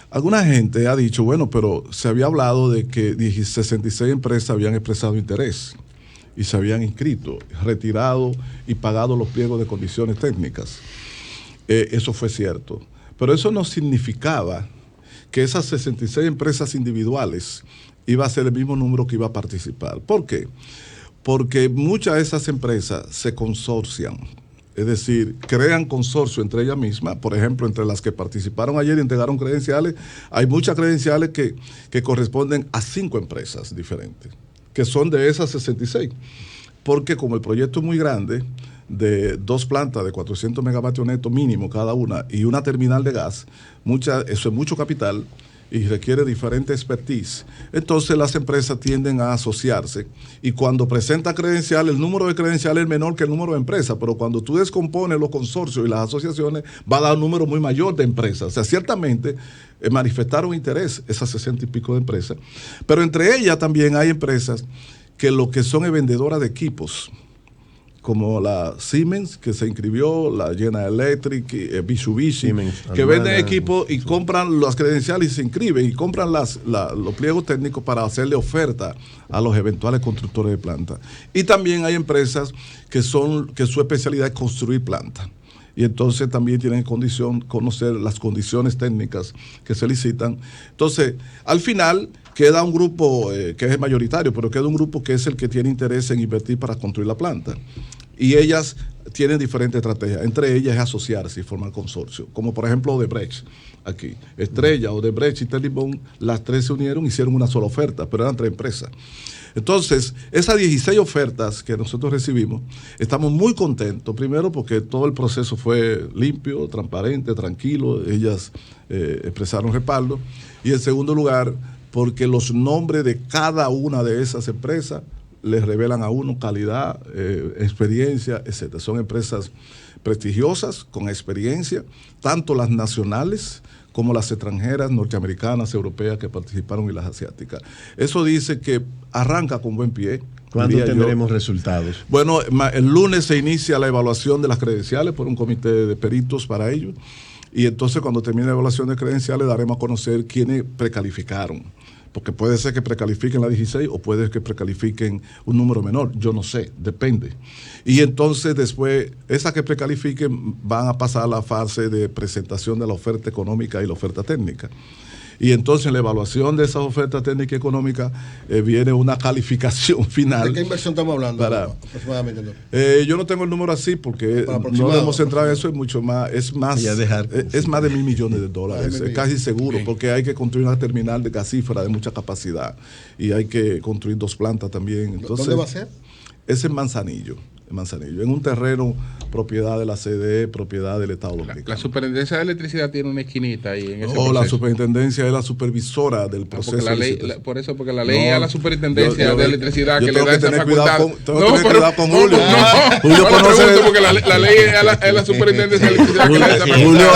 Alguna gente ha dicho, bueno, pero se había hablado de que 66 empresas habían expresado interés y se habían inscrito, retirado y pagado los pliegos de condiciones técnicas. Eso fue cierto. Pero eso no significaba que esas 66 empresas individuales iba a ser el mismo número que iba a participar. ¿Por qué? Porque muchas de esas empresas se consorcian, es decir, crean consorcio entre ellas mismas. Por ejemplo, entre las que participaron ayer y entregaron credenciales, hay muchas credenciales que corresponden a 5 empresas diferentes, que son de esas 66. Porque como el proyecto es muy grande, de 2 plantas de 400 megavatios netos mínimo cada una y una terminal de gas, eso es mucho capital y requiere diferente expertise. Entonces las empresas tienden a asociarse, y cuando presenta credencial, el número de credenciales es menor que el número de empresas, pero cuando tú descompones los consorcios y las asociaciones, va a dar un número muy mayor de empresas. O sea, ciertamente manifestaron interés esas 60 y pico de empresas, pero entre ellas también hay empresas que lo que son es vendedoras de equipos, como la Siemens, que se inscribió, la General Electric, Mitsubishi, que venden equipos y compran las credenciales y se inscriben y compran los pliegos técnicos para hacerle oferta a los eventuales constructores de plantas. Y también hay empresas que su especialidad es construir plantas. Y entonces también tienen conocer las condiciones técnicas que se licitan. Entonces, al final queda un grupo que es mayoritario, pero queda un grupo que es el que tiene interés en invertir para construir la planta. Y ellas tienen diferentes estrategias. Entre ellas es asociarse y formar consorcio. Como por ejemplo Odebrecht, aquí. Estrella, Odebrecht y Telibón, las tres se unieron y hicieron una sola oferta, pero eran 3 empresas. Entonces, esas 16 ofertas que nosotros recibimos, estamos muy contentos. Primero porque todo el proceso fue limpio, transparente, tranquilo. Ellas expresaron respaldo. Y en segundo lugar, porque los nombres de cada una de esas empresas les revelan a uno calidad, experiencia, etc. Son empresas prestigiosas, con experiencia, tanto las nacionales como las extranjeras, norteamericanas, europeas que participaron y las asiáticas. Eso dice que arranca con buen pie. ¿Cuándo tendremos resultados? Bueno, el lunes se inicia la evaluación de las credenciales por un comité de peritos para ello. Y entonces cuando termine la evaluación de credenciales daremos a conocer quiénes precalificaron. Porque puede ser que precalifiquen la 16 o puede que precalifiquen un número menor. Yo no sé, depende. Y entonces después, esas que precalifiquen van a pasar a la fase de presentación de la oferta económica y la oferta técnica. Y entonces en la evaluación de esa oferta técnica y económica viene una calificación final. ¿De qué inversión estamos hablando aproximadamente? Yo no tengo el número así porque no hemos entrado en eso, es mucho más, es más de $1,000 millones, es casi seguro, porque hay que construir una terminal de gasífera de mucha capacidad y hay que construir 2 plantas también. Entonces, ¿dónde va a ser? Es en Manzanillo, en un terreno propiedad de la CDE, propiedad del Estado Dominicano. La Superintendencia de Electricidad tiene una esquinita ahí en ese proceso. La Superintendencia es la supervisora del proceso. Porque la ley a la Superintendencia de Electricidad que le da esa facultad. Cuidado con Julio. Julio conoce porque la ley es la Superintendencia de Electricidad que le da esa facultad.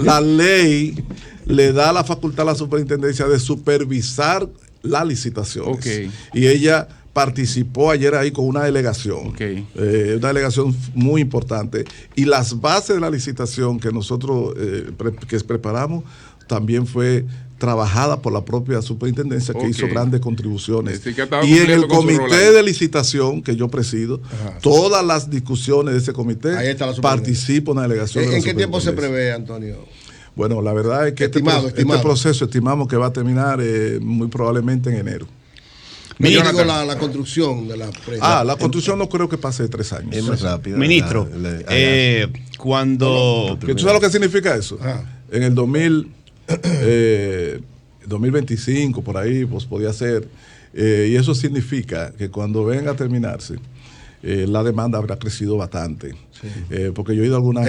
La ley le da la facultad a la Superintendencia de supervisar las licitaciones. Okay. Y ella participó ayer ahí con una delegación, una delegación muy importante. Y las bases de la licitación que nosotros preparamos también fue trabajada por la propia superintendencia que hizo grandes contribuciones. Y en el comité de licitación que yo presido, todas las discusiones de ese comité participa una delegación. ¿En qué tiempo se prevé, Antonio? Bueno, la verdad es que este proceso estimamos que va a terminar muy probablemente en enero. Digo, la construcción de la presa. La construcción no creo que pase de 3 años. Es más rápido. Ministro, cuando... ¿Tú sabes lo que significa eso? En el 2025, por ahí, pues podía ser. Y eso significa que cuando venga a terminarse, la demanda habrá crecido bastante. Sí. Porque yo he oído alguna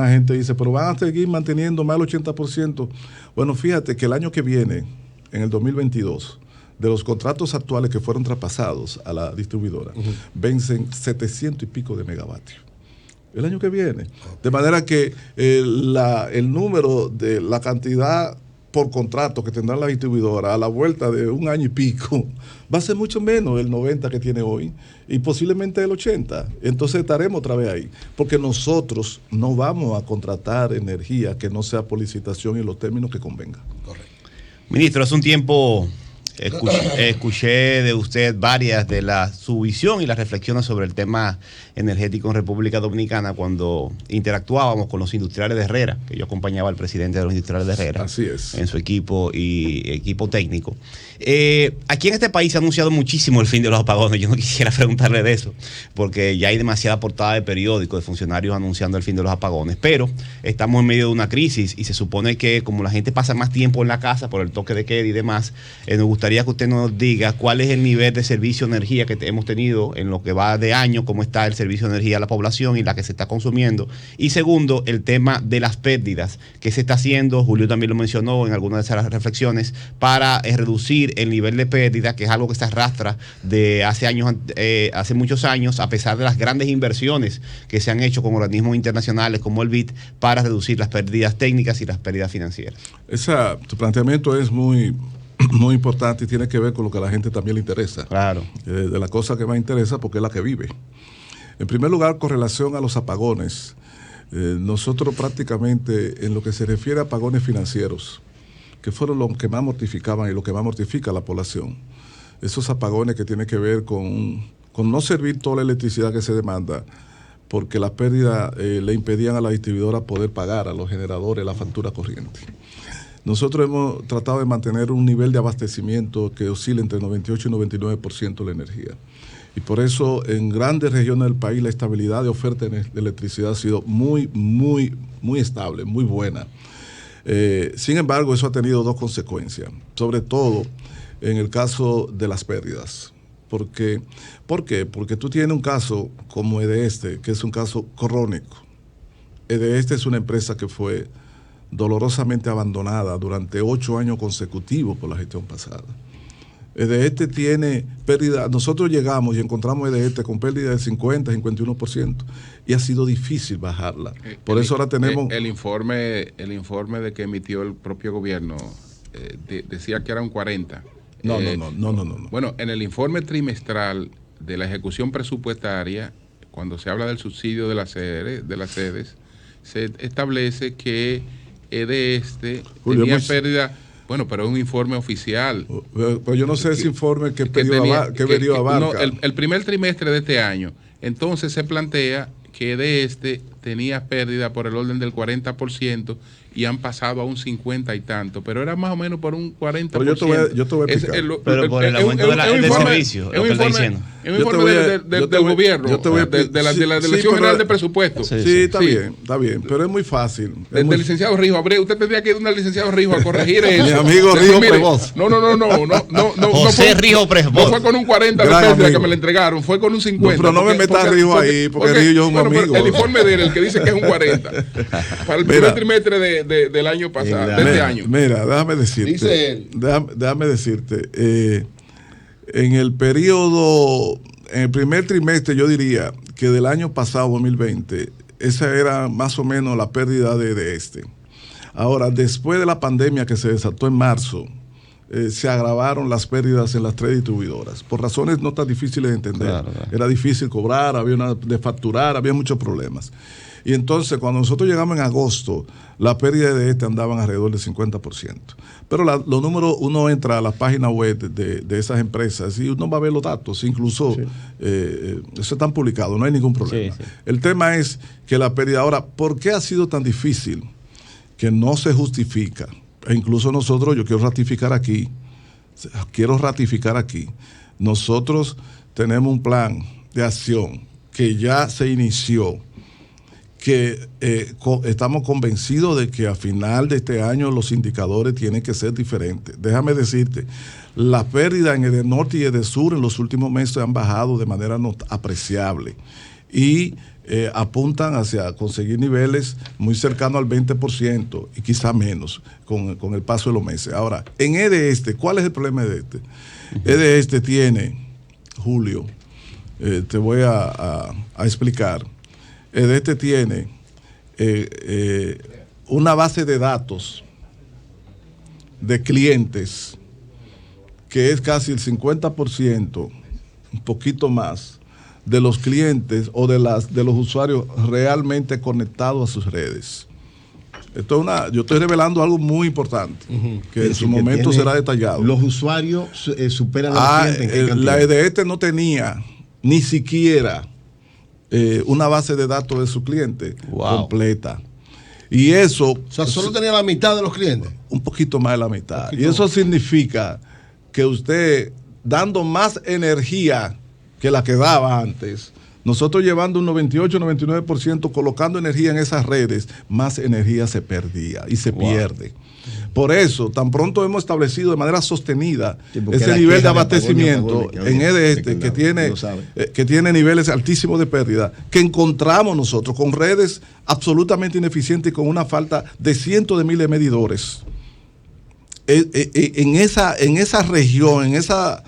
gente dice, pero van a seguir manteniendo más del 80%. Bueno, fíjate que el año que viene, en el 2022, de los contratos actuales que fueron traspasados a la distribuidora, vencen 700 y pico de megavatios. El año que viene. De manera que el número de la cantidad por contrato que tendrá la distribuidora a la vuelta de 1 año y pico va a ser mucho menos del 90 que tiene hoy y posiblemente el 80. Entonces estaremos otra vez ahí, porque nosotros no vamos a contratar energía que no sea por licitación y en los términos que convenga. Correcto. Ministro, hace un tiempo escuché de usted varias de su visión y las reflexiones sobre el tema energético en República Dominicana cuando interactuábamos con los industriales de Herrera, que yo acompañaba al presidente de los industriales de Herrera. Así es. En su equipo y equipo técnico. Aquí en este país se ha anunciado muchísimo el fin de los apagones. Yo no quisiera preguntarle de eso, porque ya hay demasiada portada de periódicos de funcionarios anunciando el fin de los apagones, pero estamos en medio de una crisis y se supone que como la gente pasa más tiempo en la casa por el toque de queda y demás, nos gustaría que usted nos diga cuál es el nivel de servicio de energía que hemos tenido en lo que va de año, cómo está el servicio de energía a la población y la que se está consumiendo. Y segundo, el tema de las pérdidas que se está haciendo, Julio también lo mencionó en algunas de esas reflexiones, para reducir el nivel de pérdida, que es algo que se arrastra de hace muchos años, a pesar de las grandes inversiones que se han hecho con organismos internacionales como el BID para reducir las pérdidas técnicas y las pérdidas financieras. Tu planteamiento es muy muy importante y tiene que ver con lo que a la gente también le interesa. Claro. De la cosa que más interesa porque es la que vive. En primer lugar, con relación a los apagones, nosotros prácticamente en lo que se refiere a apagones financieros, que fueron los que más mortificaban y lo que más mortifica a la población, esos apagones que tienen que ver con no servir toda la electricidad que se demanda, porque las pérdidas le impedían a la distribuidora poder pagar a los generadores la factura corriente. Nosotros hemos tratado de mantener un nivel de abastecimiento que oscila entre 98 y 99% de la energía. Y por eso en grandes regiones del país la estabilidad de oferta de electricidad ha sido muy, muy, muy estable, muy buena. Sin embargo, eso ha tenido dos consecuencias, sobre todo en el caso de las pérdidas. ¿Por qué? Porque tú tienes un caso como EDESTE, que es un caso crónico. EDESTE es una empresa que fue dolorosamente abandonada durante 8 años consecutivos por la gestión pasada. EDESTE tiene pérdida, nosotros llegamos y encontramos EDESTE con pérdida de 50, 51% y ha sido difícil bajarla. Por eso ahora tenemos... El informe de que emitió el propio gobierno decía que era un 40%. No. Bueno, en el informe trimestral de la ejecución presupuestaria, cuando se habla del subsidio de las sedes, se establece que EDESTE tenía pérdida. Bueno, pero es un informe oficial. Pues yo no sé ese informe que periodo abarca. No, el primer trimestre de este año. Entonces se plantea que EDESTE tenía pérdida por el orden del 40% y han pasado a un 50 y tanto, pero era más o menos por un 40%. Pero yo te voy a explicar. Pero por el aumento del servicio, es un informe del gobierno, de la Dirección General de Presupuesto. Sí, está bien, pero es muy fácil. Del licenciado Rijo, usted tendría que ir al licenciado Rijo a corregir eso. Mi amigo Rijo Prevost. No. José Rijo Prevost. No fue con un 40 de pérdida que me le entregaron, fue con un 50. Pero no me metas Rijo ahí, porque Rijo es un amigo. El informe de él, el que dice que es un 40. Para el primer trimestre del año pasado, de este año. Mira, déjame decirte. Dice él. Déjame decirte. En el periodo, en el primer trimestre, yo diría que del año pasado, 2020, esa era más o menos la pérdida de este. Ahora, después de la pandemia que se desató en marzo, se agravaron las pérdidas en las 3 distribuidoras, por razones no tan difíciles de entender. Claro. Era difícil cobrar, había de facturar, había muchos problemas. Y entonces, cuando nosotros llegamos en agosto, las pérdidas de este andaban alrededor del 50%. Pero los números, uno entra a la página web de esas empresas y uno va a ver los datos, incluso eso están publicados, no hay ningún problema. Sí. El tema es que la pérdida, ahora, ¿por qué ha sido tan difícil? Que no se justifica. E incluso nosotros, yo quiero ratificar aquí, nosotros tenemos un plan de acción que ya se inició, que estamos convencidos de que a final de este año los indicadores tienen que ser diferentes. Déjame decirte, las pérdidas en el norte y el sur en los últimos meses han bajado de manera apreciable y apuntan hacia conseguir niveles muy cercanos al 20% y quizá menos con el paso de los meses. Ahora, en EDESTE, ¿cuál es el problema de EDESTE? EDESTE tiene, Julio, te voy a explicar. EDESTE tiene una base de datos de clientes que es casi el 50%, un poquito más, de los clientes o de los usuarios realmente conectados a sus redes. Yo estoy revelando algo muy importante, que en su momento será detallado. Los usuarios superan a los clientes. La EDESTE no tenía ni siquiera una base de datos de su cliente completa. Y eso... O sea, solo tenía la mitad de los clientes. Un poquito más de la mitad. Y eso significa que usted, dando más energía que la que daba antes, nosotros llevando un 98, 99%, colocando energía en esas redes, más energía se perdía y se pierde. Por eso, tan pronto hemos establecido de manera sostenida ese nivel de abastecimiento en EDESTE, que tiene niveles altísimos de pérdida, que encontramos nosotros con redes absolutamente ineficientes y con una falta de cientos de miles de medidores. En esa región, en esa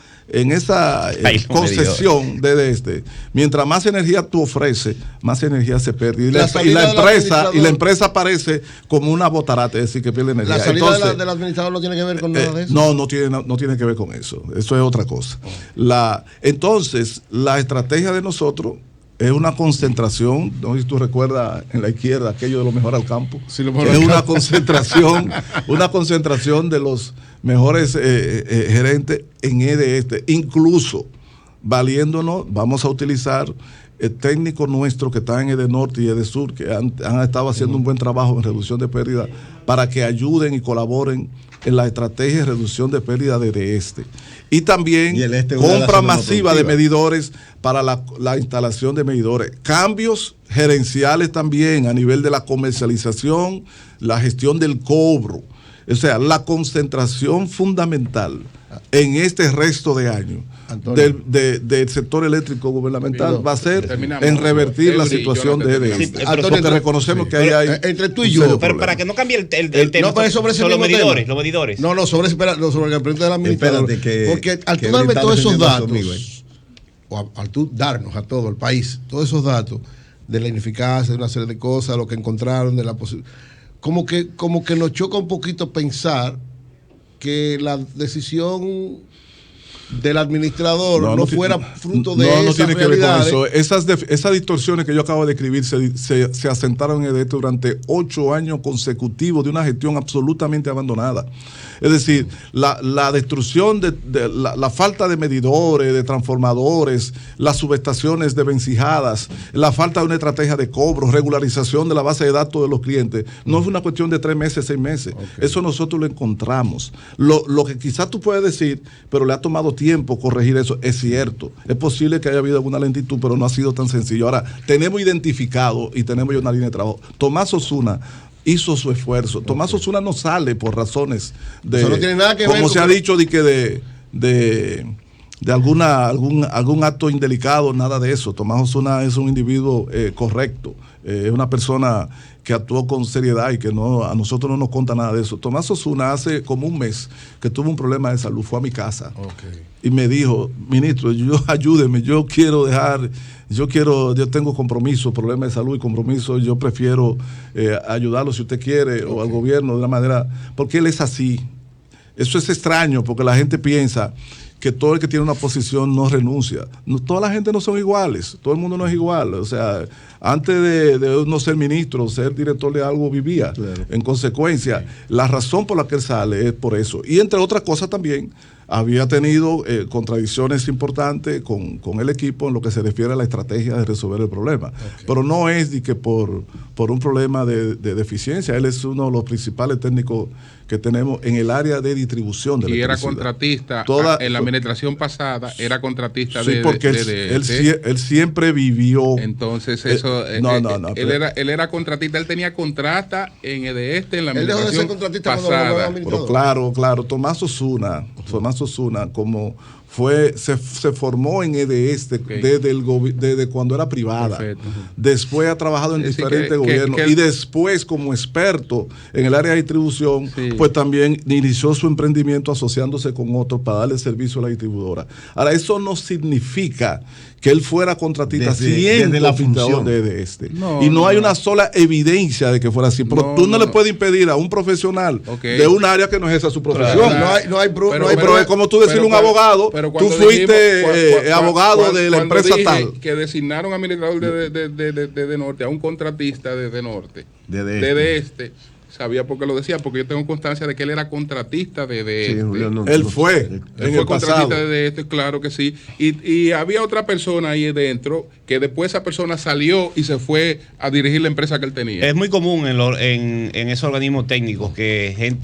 concesión de este, mientras más energía tú ofreces, más energía se pierde. Y la empresa aparece como una botarate, es decir, que pierde energía. ¿La salida del administrador no tiene que ver con nada de eso? No tiene que ver con eso. Eso es otra cosa. Entonces, la estrategia de nosotros es una concentración, no sé si tú recuerdas en la izquierda aquello de lo mejor al campo. Sí, es una concentración de los mejores gerentes en EDE, incluso valiéndonos, vamos a utilizar técnicos nuestros que están en EDENorte y EDESur, que han estado haciendo un buen trabajo en reducción de pérdida, para que ayuden y colaboren en la estrategia de reducción de pérdida de este. Y también compra masiva de medidores para la instalación de medidores. Cambios gerenciales también a nivel de la comercialización, la gestión del cobro. O sea, la concentración fundamental en este resto de año del sector eléctrico gubernamental va a ser en revertir la situación de EDE. Porque reconocemos que hay entre tú y yo. Pero para que no cambie el tema. No, pero sobre ese mismo tema. Los medidores. No, sobre el presidente de la administración. Porque al tú darme todos esos datos, o al tú darnos a todo el país, todos esos datos de la ineficacia, de una serie de cosas, lo que encontraron, de la posibilidad. Como que nos choca un poquito pensar que la decisión del administrador no fuera fruto de esas tiene que ver con realidades. eso. Esas distorsiones que yo acabo de escribir se asentaron en EDE durante 8 años consecutivos de una gestión absolutamente abandonada. Es decir, la destrucción la falta de medidores, de transformadores, las subestaciones desvencijadas, la falta de una estrategia de cobro, regularización de la base de datos de los clientes, no es una cuestión de 3 meses, 6 meses. Okay. Eso nosotros lo encontramos. Lo que quizás tú puedes decir, pero le ha tomado tiempo corregir eso, es cierto. Es posible que haya habido alguna lentitud, pero no ha sido tan sencillo. Ahora, tenemos identificado y tenemos ya una línea de trabajo. Tomás Osuna hizo su esfuerzo. Tomás Osuna no sale por razones de... Eso no tiene nada que ver, como se ha dicho, de algún acto indelicado, nada de eso. Tomás Osuna es un individuo correcto, es una persona que actuó con seriedad y que a nosotros no nos conta nada de eso. Tomás Osuna hace como un mes que tuvo un problema de salud, fue a mi casa y me dijo: ministro, ayúdeme, yo tengo compromiso, problema de salud y compromiso, yo prefiero ayudarlo si usted quiere, o al gobierno de una manera, porque él es así. Eso es extraño, porque la gente piensa que todo el que tiene una posición no renuncia. Toda la gente no son iguales, todo el mundo no es igual. O sea, antes de no ser ministro, ser director de algo, vivía. Claro. En consecuencia, la razón por la que él sale es por eso. Y entre otras cosas también, había tenido contradicciones importantes con el equipo en lo que se refiere a la estrategia de resolver el problema. Okay. Pero no es de que por un problema de deficiencia. Él es uno de los principales técnicos que tenemos en el área de distribución de electricidad. Y era contratista, en la administración pasada, era contratista sí, porque él siempre vivió. Entonces eso, él era contratista, él tenía contrata en EDE en la administración pasada. Pero claro, Tomás Osuna, como se formó en EDE desde cuando era privada. Perfecto. Después ha trabajado en diferentes gobiernos y después, como experto en el área de distribución, pues también inició su emprendimiento asociándose con otros para darle servicio a la distribuidora. Ahora, eso no significa que él fuera contratista desde la función de EDE. No hay una sola evidencia de que fuera así. Pero tú no le puedes impedir a un profesional de un área que no es esa su profesión. Pero es como tú decirle a un abogado, tú fuiste abogado de la empresa tal. Que designaron administrador de Norte a un contratista de Norte, de sabía por qué lo decía, porque yo tengo constancia de que él era contratista de él fue contratista de claro que sí, y había otra persona ahí dentro que después esa persona salió y se fue a dirigir la empresa que él tenía. Es muy común en esos organismos técnicos que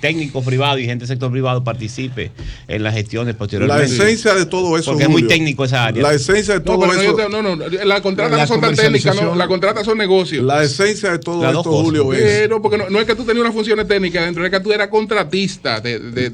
técnicos privados y gente del sector privado participe en las gestiones posteriormente. La esencia de todo eso, porque Julio, es muy técnico esa área. La esencia de todo eso. Las contratas no son tan técnicas, las contratas son negocios. La esencia de todo esto, Julio, es no es que tú tenías unas funciones técnicas dentro, es que tú eras contratista Yo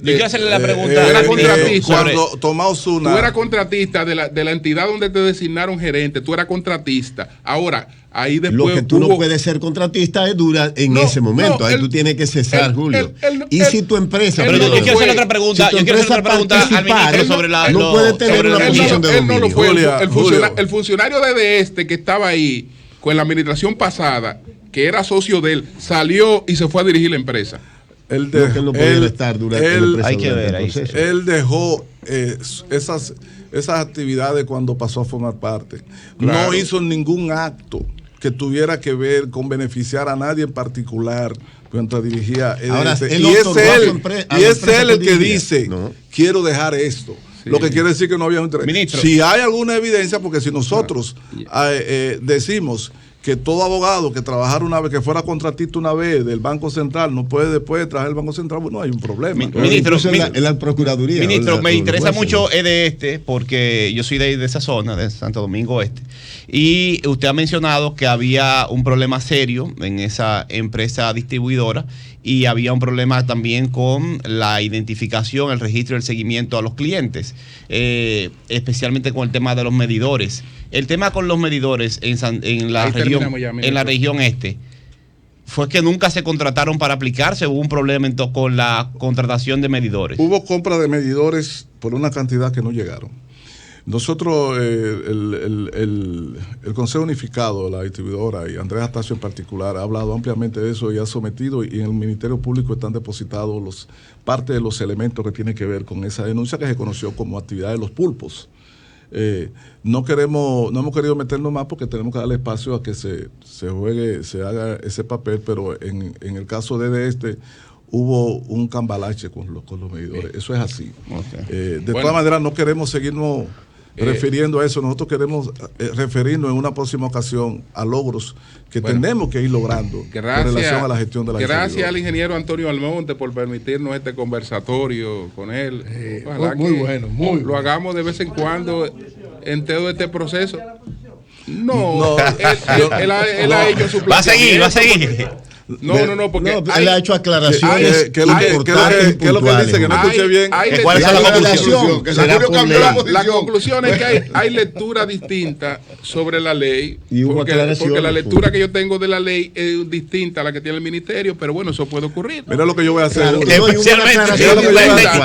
quiero hacerle la pregunta. Era contratista. Cuando Tomás Osuna. Tú eras contratista de la entidad donde te designaron gerente, tú eras contratista. Ahora, ahí después. Lo que tú no puedes ser contratista es dura en ese momento. Ahí tú tienes que cesar, Julio. Y si tu empresa. Pero yo quiero hacer otra pregunta. Yo quiero hacer otra pregunta al ministro sobre la. No puede tener una posición de dominio. No lo fue. El funcionario de este que estaba ahí con la administración pasada, que era socio de él, salió y se fue a dirigir la empresa. Él no podía estar durante el proceso. Hay que ver ahí. Él dejó esas actividades cuando pasó a formar parte. Claro. No hizo ningún acto que tuviera que ver con beneficiar a nadie en particular mientras dirigía y es él el que dice, quiero dejar esto. Sí. Lo que quiere decir que no había un interés. Ministro. Si hay alguna evidencia, porque si nosotros decimos que todo abogado que trabajara una vez, que fuera contratista una vez del Banco Central, no puede después traer el Banco Central, bueno, hay un problema. Ministro, en la Procuraduría. Ministro, me interesa mucho porque yo soy de esa zona, de Santo Domingo Este, y usted ha mencionado que había un problema serio en esa empresa distribuidora y había un problema también con la identificación, el registro y el seguimiento a los clientes, especialmente con el tema de los medidores. El tema con los medidores en la región este fue que nunca se contrataron para aplicarse, hubo un problema con la contratación de medidores. Hubo compra de medidores por una cantidad que no llegaron. Nosotros, el Consejo Unificado, la distribuidora, y Andrés Astacio en particular, ha hablado ampliamente de eso y ha sometido, y en el Ministerio Público están depositados parte de los elementos que tienen que ver con esa denuncia que se conoció como actividad de los pulpos. No hemos querido meternos más porque tenemos que darle espacio a que se juegue, se haga ese papel, pero en el caso de hubo un cambalache con los medidores. Eso es así. Okay. Todas maneras, no queremos seguirnos refiriendo a eso. Nosotros queremos referirnos en una próxima ocasión a logros que tenemos que ir logrando en relación a la gestión de la Gracias al ingeniero Antonio Almonte por permitirnos este conversatorio con él. Muy bueno. Lo hagamos de vez en cuando en todo este proceso. No, él ha hecho su plan. Va a seguir. No, porque él ha hecho aclaraciones. ¿Qué es lo que él dice? Que no escuché bien. ¿Cuál es la conclusión? La conclusión es que hay lectura distinta sobre la ley. Porque la lectura que yo tengo de la ley es distinta a la que tiene el ministerio, pero bueno, eso puede ocurrir. Mira lo que yo voy a hacer. Especialmente.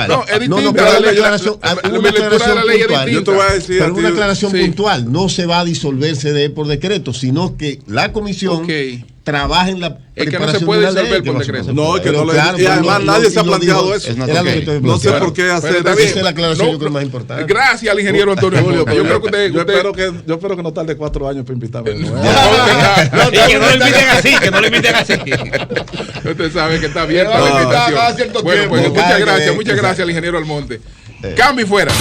No, es distinta. La lectura de la ley es distinta. Yo te voy a decir. Pero una aclaración puntual. No se va a disolverse por decreto, sino que la comisión trabaja en la es que no se puede disolver por decreto. No, es que no y además nadie se ha planteado eso. No sé por qué hacer eso. Esa es la aclaración yo creo más importante. Gracias al ingeniero Antonio Julio. Yo espero que no tarde 4 años para invitarme. Que no lo inviten así. Usted sabe que está abierta la invitación. Bueno, pues muchas gracias al ingeniero Almonte. Cambio y fuera.